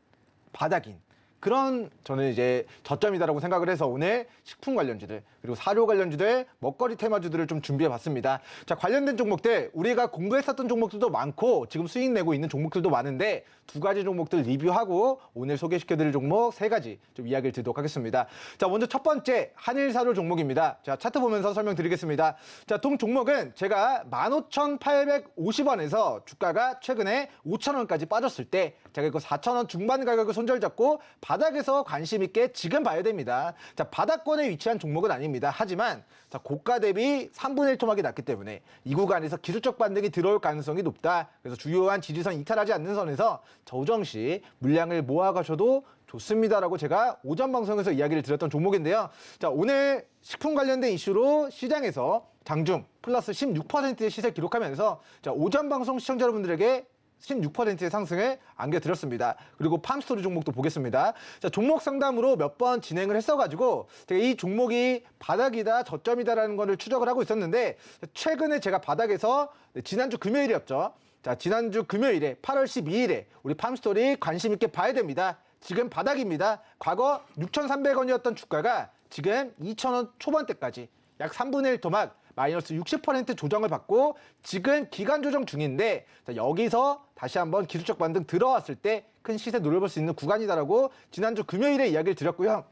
바닥인 그런 저는 이제 저점이다라고 생각을 해서 오늘 식품 관련주들 그리고 사료 관련주들 먹거리 테마주들을 좀 준비해 봤습니다. 자, 관련된 종목들 우리가 공부했었던 종목들도 많고 지금 수익 내고 있는 종목들도 많은데 두 가지 종목들 리뷰하고 오늘 소개시켜드릴 종목 세 가지 좀 이야기를 드리도록 하겠습니다. 자, 먼저 첫 번째 한일사료 종목입니다. 자, 차트 보면서 설명드리겠습니다. 자, 동 종목은 제가 15,850원에서 주가가 최근에 5,000원까지 빠졌을 때 제가 이거 4,000원 중반 가격을 손절잡고 바닥에서 관심 있게 지금 봐야 됩니다. 자, 바닥권에 위치한 종목은 아닙니다. 하지만 자, 고가 대비 3분의 1 토막이 났기 때문에 이 구간에서 기술적 반등이 들어올 가능성이 높다. 그래서 주요한 지지선 이탈하지 않는 선에서 조정 시 물량을 모아가셔도 좋습니다라고 제가 오전 방송에서 이야기를 드렸던 종목인데요. 자, 오늘 식품 관련된 이슈로 시장에서 장중 플러스 16%의 시세 기록하면서 자, 오전 방송 시청자 여러분들에게 16%의 상승을 안겨드렸습니다. 그리고 팜스토리 종목도 보겠습니다. 자, 종목 상담으로 몇 번 진행을 했어가지고 제가 이 종목이 바닥이다 저점이다라는 거를 추적을 하고 있었는데 최근에 제가 바닥에서 지난주 금요일이었죠. 자, 지난주 금요일에 8월 12일에 우리 팜스토리 관심 있게 봐야 됩니다. 지금 바닥입니다. 과거 6,300원이었던 주가가 지금 2,000원 초반대까지 약 3분의 1 토막 마이너스 60% 조정을 받고 지금 기간 조정 중인데 자, 여기서 다시 한번 기술적 반등 들어왔을 때 큰 시세 노려볼 수 있는 구간이다라고 지난주 금요일에 이야기를 드렸고요.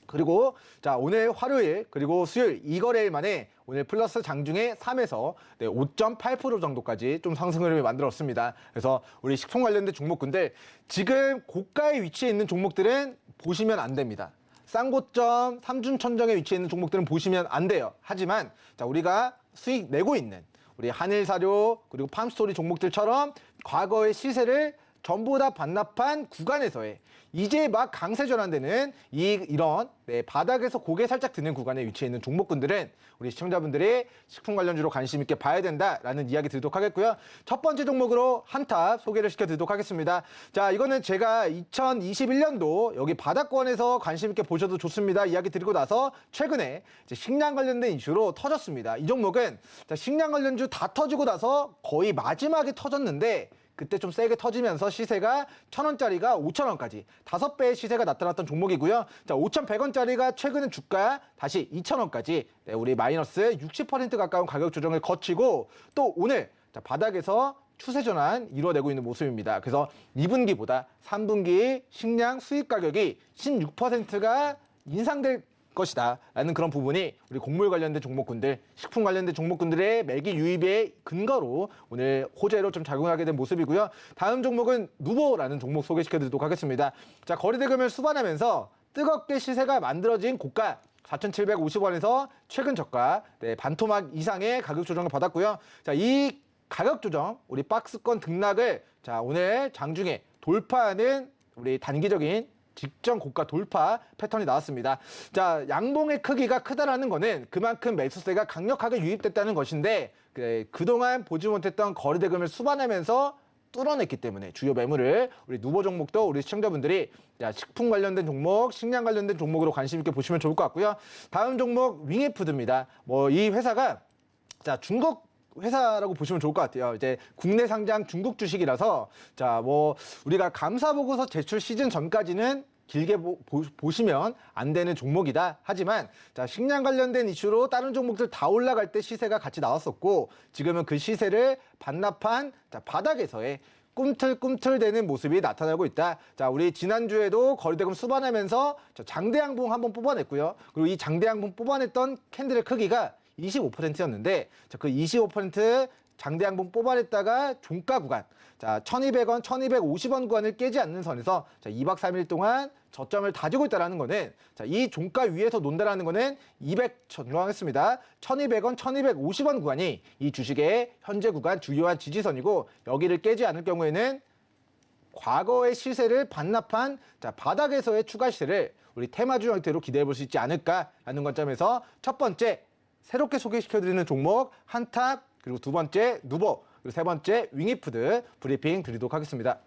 그리고 자, 오늘 화요일 그리고 수요일 이 거래일 만에 오늘 플러스 장중에 3에서 5.8% 정도까지 좀 상승을 만들었습니다. 그래서 우리 식품 관련된 종목군들 지금 고가에 위치해 있는 종목들은 보시면 안 됩니다. 쌍고점, 삼중천정에 위치해 있는 종목들은 보시면 안 돼요. 하지만 자, 우리가 수익 내고 있는 우리 한일사료 그리고 팜스토리 종목들처럼 과거의 시세를 전부 다 반납한 구간에서의 이제 막 강세 전환되는 이런 바닥에서 고개 살짝 드는 구간에 위치해 있는 종목군들은 우리 시청자분들이 식품 관련주로 관심 있게 봐야 된다라는 이야기 드리도록 하겠고요. 첫 번째 종목으로 한탑 소개를 시켜드리도록 하겠습니다. 자, 이거는 제가 2021년도 여기 바닥권에서 관심 있게 보셔도 좋습니다. 이야기 드리고 나서 최근에 이제 식량 관련된 이슈로 터졌습니다. 이 종목은 자, 식량 관련주 다 터지고 나서 거의 마지막에 터졌는데 그때 좀 세게 터지면서 시세가 1,000원짜리가 5,000원까지 5배의 시세가 나타났던 종목이고요. 자, 5,100원짜리가 최근에 주가 다시 2,000원까지 우리 마이너스 60% 가까운 가격 조정을 거치고 또 오늘 자, 바닥에서 추세 전환 이루어내고 있는 모습입니다. 그래서 2분기보다 3분기 식량 수입 가격이 16%가 인상될 것이다 라는 그런 부분이 우리 곡물 관련된 종목군들, 식품 관련된 종목군들의 매기 유입의 근거로 오늘 호재로 좀 작용하게 된 모습이고요. 다음 종목은 누보라는 종목 소개시켜드리도록 하겠습니다. 자, 거래대금을 수반하면서 뜨겁게 시세가 만들어진 고가 4,750원에서 최근 저가 반토막 이상의 가격 조정을 받았고요. 자, 이 가격 조정, 우리 박스권 등락을 자, 오늘 장중에 돌파하는 우리 단기적인 직전 고가 돌파 패턴이 나왔습니다. 자, 양봉의 크기가 크다라는 거는 그만큼 매수세가 강력하게 유입됐다는 것인데 그동안 보지 못했던 거래대금을 수반하면서 뚫어냈기 때문에 주요 매물을 우리 누보 종목도 우리 시청자분들이 자, 식품 관련된 종목, 식량 관련된 종목으로 관심 있게 보시면 좋을 것 같고요. 다음 종목 윙에푸드입니다. 뭐 이 회사가 자, 중국 회사라고 보시면 좋을 것 같아요. 이제 국내 상장 중국 주식이라서 자, 뭐 우리가 감사 보고서 제출 시즌 전까지는 길게 보시면 안 되는 종목이다. 하지만 자, 식량 관련된 이슈로 다른 종목들 다 올라갈 때 시세가 같이 나왔었고 지금은 그 시세를 반납한 자, 바닥에서의 꿈틀꿈틀대는 모습이 나타나고 있다. 자, 우리 지난주에도 거리대금 수반하면서 장대양봉 한번 뽑아냈고요. 그리고 이 장대양봉 뽑아냈던 캔들의 크기가 25%였는데 그 25% 장대양봉 뽑아냈다가 종가 구간, 자 1,200원, 1,250원 구간을 깨지 않는 선에서 자, 2박 3일 동안 저점을 다지고 있다는 거는 자, 이 종가 위에서 논다라는 거는 200전망했습니다. 1,200원, 1,250원 구간이 이 주식의 현재 구간 주요한 지지선이고 여기를 깨지 않을 경우에는 과거의 시세를 반납한 자, 바닥에서의 추가 시세를 우리 테마주 형태로 기대해 볼 수 있지 않을까라는 관점에서 첫 번째 새롭게 소개시켜드리는 종목 한탑, 그리고 두 번째 누보, 그리고 세 번째 윙이푸드 브리핑 드리도록 하겠습니다.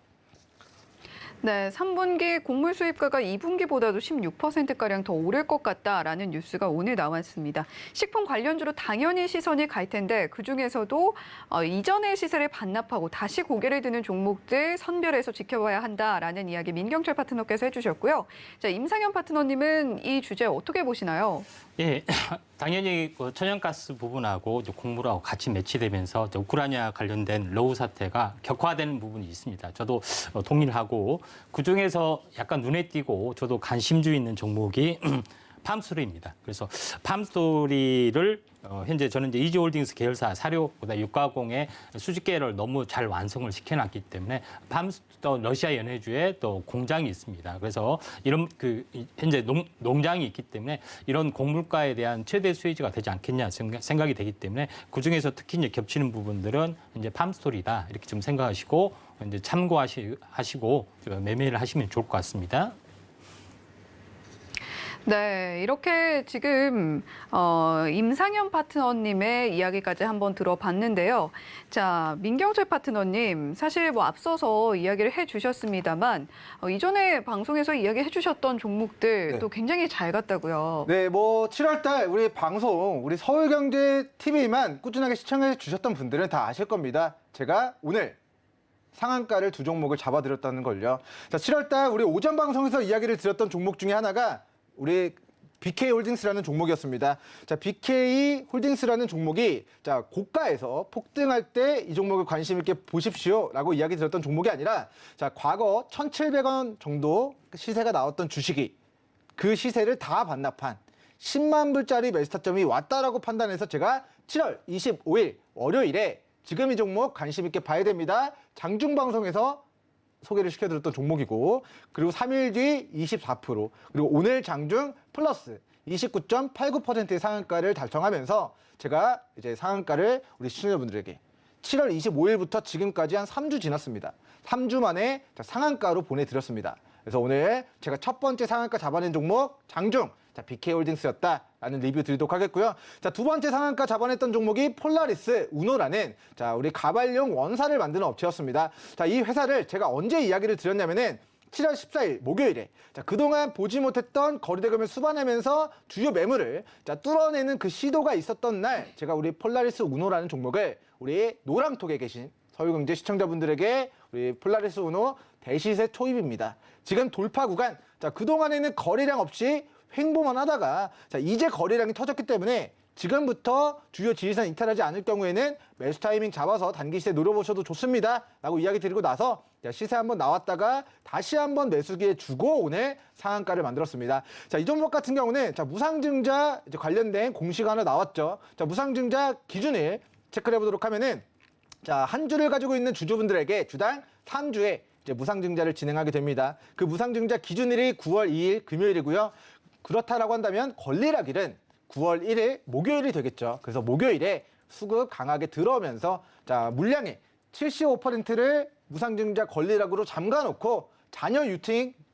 네, 3분기 곡물 수입가가 2분기보다도 16%가량 더 오를 것 같다라는 뉴스가 오늘 나왔습니다. 식품 관련주로 당연히 시선이 갈 텐데 그중에서도 이전의 시세를 반납하고 다시 고개를 드는 종목들 선별해서 지켜봐야 한다라는 이야기 민경철 파트너께서 해주셨고요. 자, 임상현 파트너님은 이 주제 어떻게 보시나요? 예, 당연히 그 천연가스 부분하고 이제 곡물하고 같이 매치되면서 이제 우크라이나 관련된 러우 사태가 격화되는 부분이 있습니다. 저도 동의를 하고 그중에서 약간 눈에 띄고 저도 관심주 있는 종목이 팜스토리입니다. 그래서 팜스토리를 현재 저는 이제 이지홀딩스 계열사 사료보다 육가공의 수직계를 너무 잘 완성을 시켜놨기 때문에 또 러시아 연해주에 또 공장이 있습니다. 그래서 이런 현재 농장이 있기 때문에 이런 곡물가에 대한 최대 수혜지가 되지 않겠냐 생각이 되기 때문에 그 중에서 특히 이제 겹치는 부분들은 이제 팜스토리다 이렇게 좀 생각하시고 이제 참고하시고 매매를 하시면 좋을 것 같습니다. 네, 이렇게 지금 임상현 파트너님의 이야기까지 한번 들어봤는데요. 자, 민경철 파트너님, 사실 뭐 앞서서 이야기를 해주셨습니다만 이전에 방송에서 이야기해 주셨던 종목들 네. 또 굉장히 잘 갔다고요. 네, 뭐 7월달 우리 방송, 우리 서울경제TV만 꾸준하게 시청해 주셨던 분들은 다 아실 겁니다. 제가 오늘 상한가를 두 종목을 잡아드렸다는 걸요. 자, 7월달 우리 오전 방송에서 이야기를 드렸던 종목 중에 하나가 우리 BK홀딩스라는 종목이었습니다. 자, BK홀딩스라는 종목이 자, 고가에서 폭등할 때 이 종목을 관심 있게 보십시오라고 이야기 드렸던 종목이 아니라 자, 과거 1,700원 정도 시세가 나왔던 주식이 그 시세를 다 반납한 10만 불짜리 매수 타점이 왔다라고 판단해서 제가 7월 25일 월요일에 지금 이 종목 관심 있게 봐야 됩니다. 장중 방송에서 소개를 시켜드렸던 종목이고 그리고 3일 뒤 24% 그리고 오늘 장중 플러스 29.89%의 상한가를 달성하면서 제가 이제 상한가를 우리 시청자분들에게 7월 25일부터 지금까지 한 3주 지났습니다. 3주 만에 상한가로 보내드렸습니다. 그래서 오늘 제가 첫 번째 상한가 잡아낸 종목 장중 자, BK홀딩스였다라는 리뷰 드리도록 하겠고요. 자, 두 번째 상한가 잡아냈던 종목이 폴라리스 우노라는 자, 우리 가발용 원사를 만드는 업체였습니다. 자, 이 회사를 제가 언제 이야기를 드렸냐면은 7월 14일 목요일에 자, 그동안 보지 못했던 거리대금을 수반하면서 주요 매물을 자, 뚫어내는 그 시도가 있었던 날 제가 우리 폴라리스 우노라는 종목을 우리 노랑톡에 계신 서울경제 시청자분들에게 우리 폴라리스 우노 대시세 초입입니다. 지금 돌파 구간 자, 그동안에는 거래량 없이 횡보만 하다가 자, 이제 거래량이 터졌기 때문에 지금부터 주요 지지선 이탈하지 않을 경우에는 매수 타이밍 잡아서 단기 시세 노려보셔도 좋습니다 라고 이야기 드리고 나서 시세 한번 나왔다가 다시 한번 매수기에 주고 오늘 상한가를 만들었습니다. 자, 이 종목 같은 경우는 자, 무상증자 이제 관련된 공시가 하나 나왔죠. 자, 무상증자 기준을 체크를 해보도록 하면은 자, 한 주를 가지고 있는 주주분들에게 주당 3주에 이제 무상증자를 진행하게 됩니다. 그 무상증자 기준일이 9월 2일 금요일이고요. 그렇다라고 한다면 권리락일은 9월 1일 목요일이 되겠죠. 그래서 목요일에 수급 강하게 들어오면서 자, 물량의 75%를 무상증자 권리락으로 잠가놓고 잔여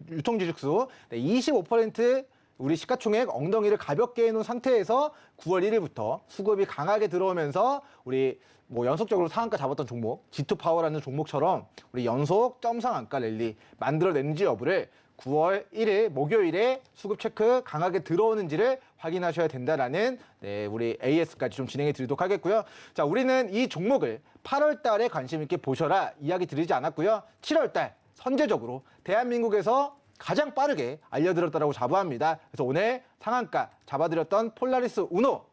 유통주식수 25% 우리 시가총액 엉덩이를 가볍게 해놓은 상태에서 9월 1일부터 수급이 강하게 들어오면서 우리 뭐 연속적으로 상한가 잡았던 종목 G2파워라는 종목처럼 우리 연속 점상한가 랠리 만들어내는지 여부를 9월 1일 목요일에 수급 체크 강하게 들어오는지를 확인하셔야 된다라는 네, 우리 AS까지 좀 진행해 드리도록 하겠고요. 자, 우리는 이 종목을 8월 달에 관심 있게 보셔라 이야기 드리지 않았고요. 7월 달 선제적으로 대한민국에서 가장 빠르게 알려드렸다고 자부합니다. 그래서 오늘 상한가 잡아드렸던 폴라리스 우노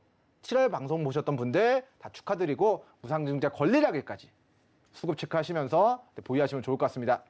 7월 방송 보셨던 분들 다 축하드리고 우상증자 권리락일까지 수급 체크하시면서 보유하시면 좋을 것 같습니다.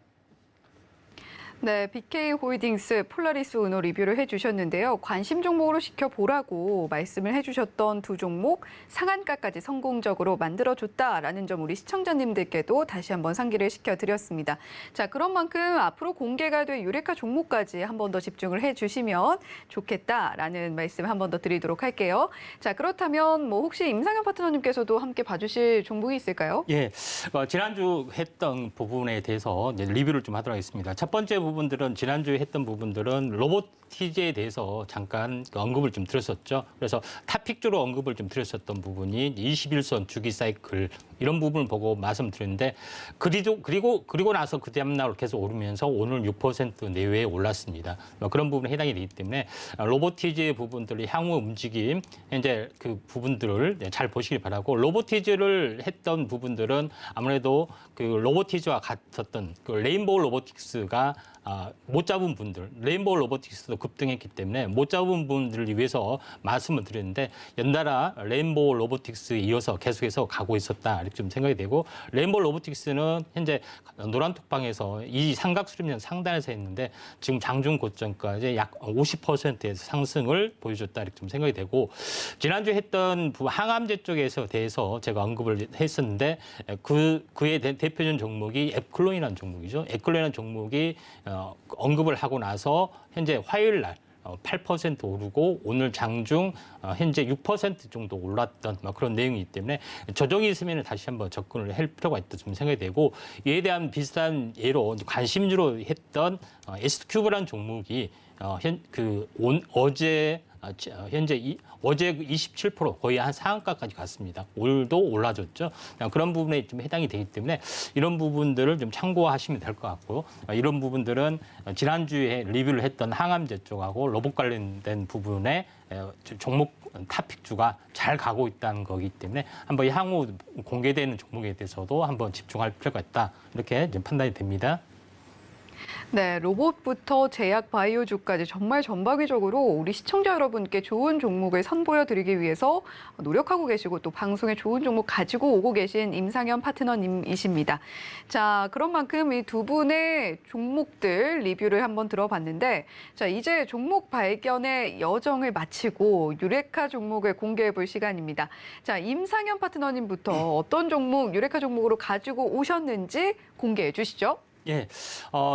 네, BK홀딩스 폴라리스 우노 리뷰를 해주셨는데요. 관심 종목으로 지켜보라고 말씀을 해주셨던 두 종목 상한가까지 성공적으로 만들어줬다라는 점 우리 시청자님들께도 다시 한번 상기를 시켜드렸습니다. 자, 그런 만큼 앞으로 공개가 될 유레카 종목까지 한 번 더 집중을 해주시면 좋겠다라는 말씀 한 번 더 드리도록 할게요. 자, 그렇다면 뭐 혹시 임상현 파트너님께서도 함께 봐주실 종목이 있을까요? 예, 지난주 했던 부분에 대해서 이제 리뷰를 좀 하도록 하겠습니다. 첫 번째 부분들은 지난주에 했던 부분들은 로보티즈에 대해서 잠깐 언급을 좀 드렸었죠. 그래서 탑픽주로 언급을 좀 드렸었던 부분이 21선 주기 사이클 이런 부분을 보고 말씀드렸는데 그리고 나서 그 다음날 계속 오르면서 오늘 6% 내외에 올랐습니다. 그런 부분에 해당이 되기 때문에 로보티즈의 부분들이 향후 움직임 이제 그 부분들을 잘 보시길 바라고 로보티즈를 했던 부분들은 아무래도 그 로보티즈와 같았던 그 레인보우 로보틱스가 못 잡은 분들, 레인보우 로보틱스도 급등했기 때문에 못 잡은 분들을 위해서 말씀을 드렸는데 연달아 레인보우 로보틱스에 이어서 계속해서 가고 있었다 이렇게 좀 생각이 되고 레인보우 로보틱스는 현재 노란톡방에서 이 삼각수렴선 상단에서 했는데 지금 장중 고점까지 약 50%에서 상승을 보여줬다 이렇게 좀 생각이 되고 지난주에 했던 항암제 쪽에서 대해서 제가 언급을 했었는데 그의 대표적인 종목이 앱클론이라는 종목이죠. 앱클론이라는 종목이 언급을 하고 나서 현재 화요일 날 8% 오르고 오늘 장중 현재 6% 정도 올랐던 그런 내용이기 때문에 조정이 있으면 다시 한번 접근을 할 필요가 있다 좀 생각이 되고 이에 대한 비슷한 예로 관심주로 했던 SQ브라는 종목이 어제 27% 거의 한 상한가까지 갔습니다. 오늘도 올라졌죠. 그런 부분에 좀 해당이 되기 때문에 이런 부분들을 좀 참고하시면 될 것 같고요. 이런 부분들은 지난주에 리뷰를 했던 항암제 쪽하고 로봇 관련된 부분에 종목 탑픽주가 잘 가고 있다는 거기 때문에 한번 향후 공개되는 종목에 대해서도 한번 집중할 필요가 있다. 이렇게 판단이 됩니다. 네, 로봇부터 제약 바이오주까지 정말 전방위적으로 우리 시청자 여러분께 좋은 종목을 선보여드리기 위해서 노력하고 계시고 또 방송에 좋은 종목 가지고 오고 계신 임상현 파트너님이십니다. 자, 그런 만큼 이 두 분의 종목들 리뷰를 한번 들어봤는데 자, 이제 종목 발견의 여정을 마치고 유레카 종목을 공개해 볼 시간입니다. 자, 임상현 파트너님부터 어떤 종목, 유레카 종목으로 가지고 오셨는지 공개해 주시죠. 예,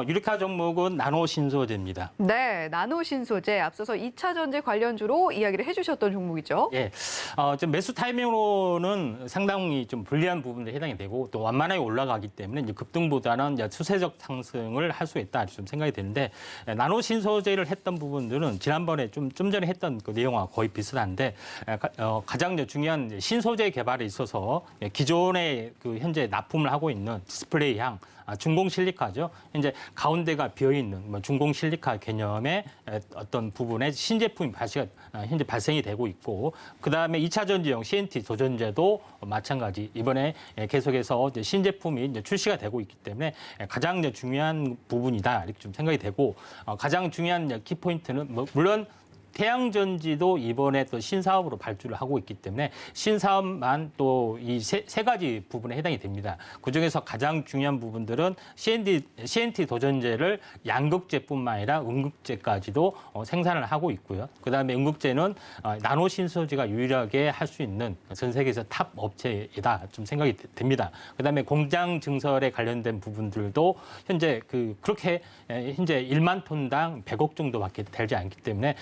유레카 종목은 나노 신소재입니다. 네, 나노 신소재 앞서서 2차 전지 관련주로 이야기를 해주셨던 종목이죠. 예, 좀 매수 타이밍으로는 상당히 좀 불리한 부분에 해당이 되고 또 완만하게 올라가기 때문에 이제 급등보다는 이제 추세적 상승을 할 수 있다 좀 생각이 되는데 나노 신소재를 했던 부분들은 지난번에 좀 전에 했던 그 내용과 거의 비슷한데 가장 중요한 신소재 개발에 있어서 기존에 그 현재 납품을 하고 있는 디스플레이향 중공 실리카죠. 현재 가운데가 비어 있는 중공 실리카 개념의 어떤 부분에 신제품이 현재 발생이 되고 있고, 그 다음에 2차 전지용 CNT 도전제도 마찬가지 이번에 계속해서 이제 신제품이 이제 출시가 되고 있기 때문에 가장 이제 중요한 부분이다 이렇게 좀 생각이 되고, 가장 중요한 키포인트는 물론 태양전지도 이번에 또 신사업으로 발주를 하고 있기 때문에 신사업만 또 이 세 가지 부분에 해당이 됩니다. 그중에서 가장 중요한 부분들은 CNT 도전제를 양극재뿐만 아니라 음극재까지도 생산을 하고 있고요. 그다음에 음극재는 나노 신소재가 유일하게 할 수 있는 전 세계에서 탑 업체이다 좀 생각이 됩니다. 그다음에 공장 증설에 관련된 부분들도 현재 그렇게 현재 1만 톤당 100억 정도밖에 되지 않기 때문에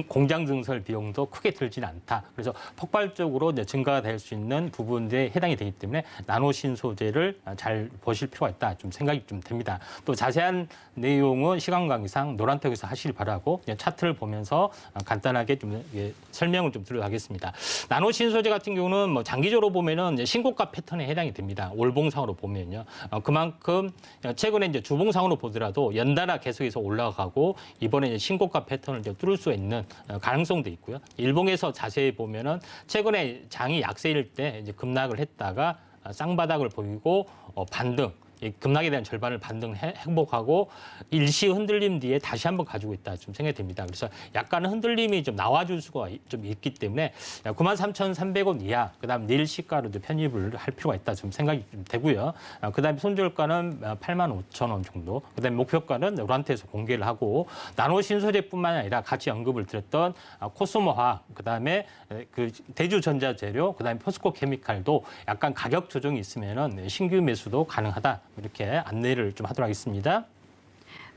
공장 증설 비용도 크게 들지는 않다. 그래서 폭발적으로 증가가 될 수 있는 부분들에 해당이 되기 때문에 나노 신소재를 잘 보실 필요가 있다. 좀 생각이 좀 됩니다. 또 자세한 내용은 시간 관계상 노란톡에서 하시길 바라고 차트를 보면서 간단하게 좀 설명을 좀 드리겠습니다. 나노 신소재 같은 경우는 뭐 장기적으로 보면은 신고가 패턴에 해당이 됩니다. 월봉상으로 보면요. 그만큼 최근에 이제 주봉상으로 보더라도 연달아 계속해서 올라가고 이번에 이제 신고가 패턴을 이제 뚫을 수 있는 가능성도 있고요. 일봉에서 자세히 보면은 최근에 장이 약세일 때 이제 급락을 했다가 쌍바닥을 보이고 반등 이 급락에 대한 절반을 반등 행복하고 일시 흔들림 뒤에 다시 한번 가지고 있다 좀 생각이 됩니다. 그래서 약간의 흔들림이 좀 나와줄 수가 좀 있기 때문에 93,300원 이하, 그다음 내일 시가로도 편입을 할 필요가 있다 좀 생각이 좀 되고요. 그다음에 손절가는 85,000원 정도, 그다음에 목표가는 노란테에서 공개를 하고 나노 신소재뿐만 아니라 같이 언급을 드렸던 코스모화, 그다음에 그 대주전자재료, 그다음에 포스코 케미칼도 약간 가격 조정이 있으면은 신규 매수도 가능하다. 이렇게 안내를 좀 하도록 하겠습니다.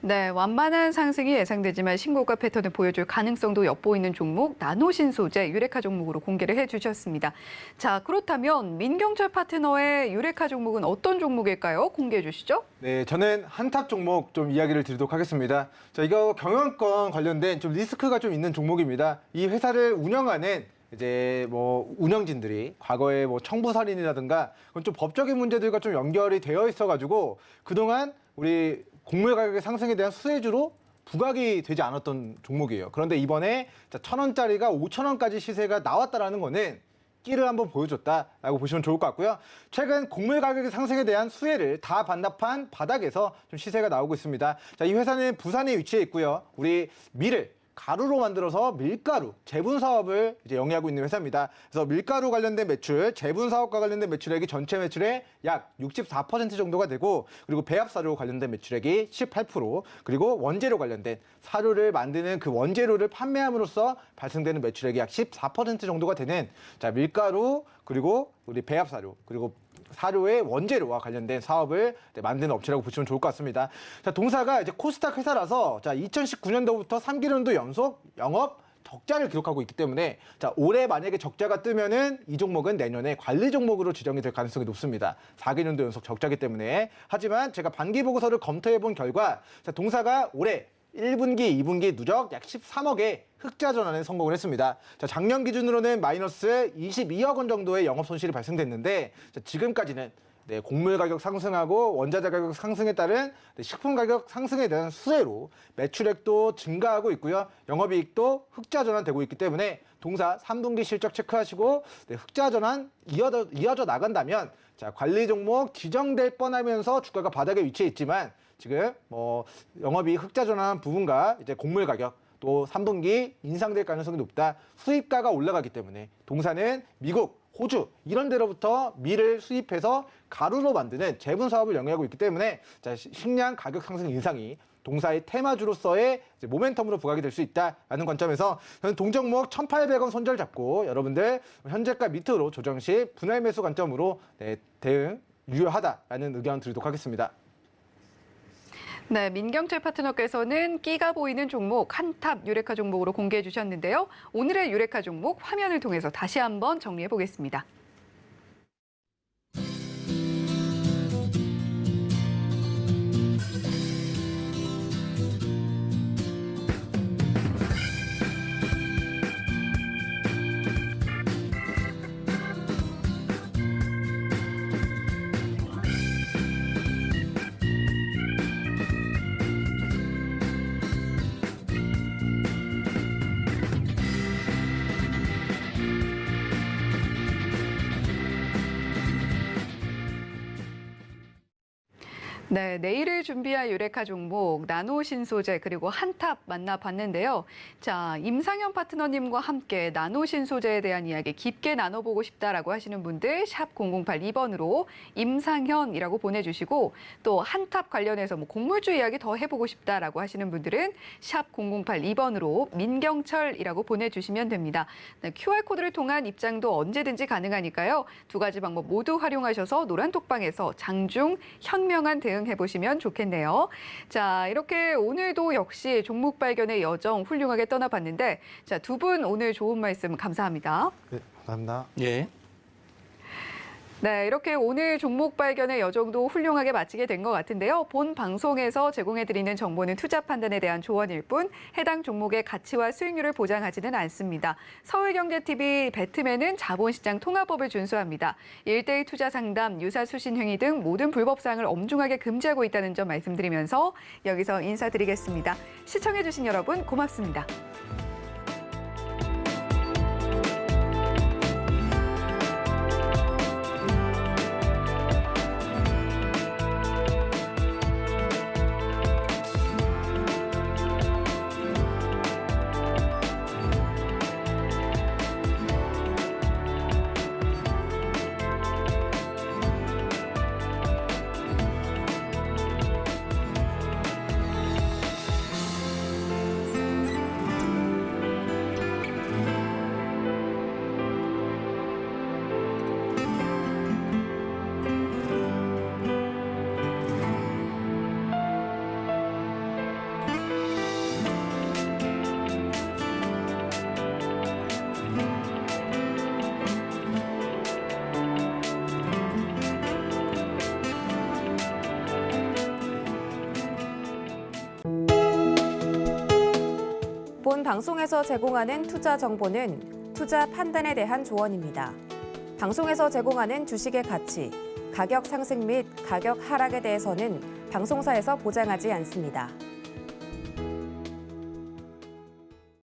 네, 완만한 상승이 예상되지만 신고가 패턴을 보여줄 가능성도 엿보이는 종목 나노신소재 유레카 종목으로 공개를 해주셨습니다. 자, 그렇다면 민경철 파트너의 유레카 종목은 어떤 종목일까요? 공개해 주시죠. 네, 저는 한탑 종목 좀 이야기를 드리도록 하겠습니다. 자, 이거 경영권 관련된 좀 리스크가 좀 있는 종목입니다. 이 회사를 운영하는 이제 뭐 운영진들이 과거에 뭐 청부살인이라든가 그건 좀 법적인 문제들과 좀 연결이 되어 있어가지고 그동안 우리 곡물 가격의 상승에 대한 수혜주로 부각이 되지 않았던 종목이에요. 그런데 이번에 1,000원짜리가 5,000원까지 시세가 나왔다라는 거는 끼를 한번 보여줬다라고 보시면 좋을 것 같고요. 최근 곡물 가격의 상승에 대한 수혜를 다 반납한 바닥에서 좀 시세가 나오고 있습니다. 자, 이 회사는 부산에 위치해 있고요. 우리 밀을 가루로 만들어서 밀가루 제분 사업을 이제 영위하고 있는 회사입니다. 그래서 밀가루 관련된 매출, 제분 사업과 관련된 매출액이 전체 매출의 약 64% 정도가 되고, 그리고 배합 사료 관련된 매출액이 18%, 그리고 원재료 관련된 사료를 만드는 그 원재료를 판매함으로써 발생되는 매출액이 약 14% 정도가 되는 자, 밀가루, 그리고 우리 배합 사료, 그리고 사료의 원재료와 관련된 사업을 만드는 업체라고 보시면 좋을 것 같습니다. 자, 동사가 이제 코스닥 회사라서 자, 2019년도부터 3기년도 연속 영업 적자를 기록하고 있기 때문에 자, 올해 만약에 적자가 뜨면은 이 종목은 내년에 관리 종목으로 지정이 될 가능성이 높습니다. 4기년도 연속 적자기 때문에. 하지만 제가 반기 보고서를 검토해 본 결과 자, 동사가 올해 1분기, 2분기 누적 약 13억의 흑자 전환에 성공을 했습니다. 자, 작년 기준으로는 마이너스 22억 원 정도의 영업 손실이 발생됐는데 자, 지금까지는 곡물 가격 상승하고 원자재 가격 상승에 따른 식품 가격 상승에 대한 수혜로 매출액도 증가하고 있고요. 영업이익도 흑자 전환되고 있기 때문에 동사 3분기 실적 체크하시고 흑자 전환 이어져 나간다면 자, 관리 종목 지정될 뻔하면서 주가가 바닥에 위치해 있지만 지금 뭐 영업이 흑자 전환한 부분과 이제 곡물 가격 또 3분기 인상될 가능성이 높다. 수입가가 올라가기 때문에 동사는 미국, 호주 이런 데로부터 밀을 수입해서 가루로 만드는 제분 사업을 영위하고 있기 때문에 자, 식량 가격 상승 인상이 동사의 테마주로서의 이제 모멘텀으로 부각이 될 수 있다라는 관점에서 저는 동종목 1,800원 손절 잡고 여러분들 현재가 밑으로 조정 시 분할 매수 관점으로 대응 유효하다라는 의견 드리도록 하겠습니다. 네, 민경철 파트너께서는 끼가 보이는 종목 한탑 유레카 종목으로 공개해 주셨는데요. 오늘의 유레카 종목 화면을 통해서 다시 한번 정리해 보겠습니다. 네, 내일을 준비할 유레카 종목 나노신소재 그리고 한탑 만나봤는데요. 자, 임상현 파트너님과 함께 나노신소재에 대한 이야기 깊게 나눠보고 싶다라고 하시는 분들 샵 0082번으로 임상현이라고 보내주시고 또 한탑 관련해서 뭐 곡물주 이야기 더 해보고 싶다라고 하시는 분들은 샵 0082번으로 민경철이라고 보내주시면 됩니다. 네, QR코드를 통한 입장도 언제든지 가능하니까요. 두 가지 방법 모두 활용하셔서 노란톡방에서 장중 현명한 대응 해보시면 좋겠네요. 자, 이렇게 오늘도 역시 종목 발견의 여정 훌륭하게 떠나봤는데 자, 두 분 오늘 좋은 말씀 감사합니다. 네, 감사합니다. 예. 네, 이렇게 오늘 종목 발견의 여정도 훌륭하게 마치게 된 것 같은데요. 본 방송에서 제공해드리는 정보는 투자 판단에 대한 조언일 뿐 해당 종목의 가치와 수익률을 보장하지는 않습니다. 서울경제TV 배트맨은 자본시장 통합법을 준수합니다. 1:1 투자 상담, 유사 수신 행위 등 모든 불법 사항을 엄중하게 금지하고 있다는 점 말씀드리면서 여기서 인사드리겠습니다. 시청해주신 여러분 고맙습니다. 방송에서 제공하는 투자 정보는 투자 판단에 대한 조언입니다. 방송에서 제공하는 주식의 가치, 가격 상승 및 가격 하락에 대해서는 방송사에서 보장하지 않습니다.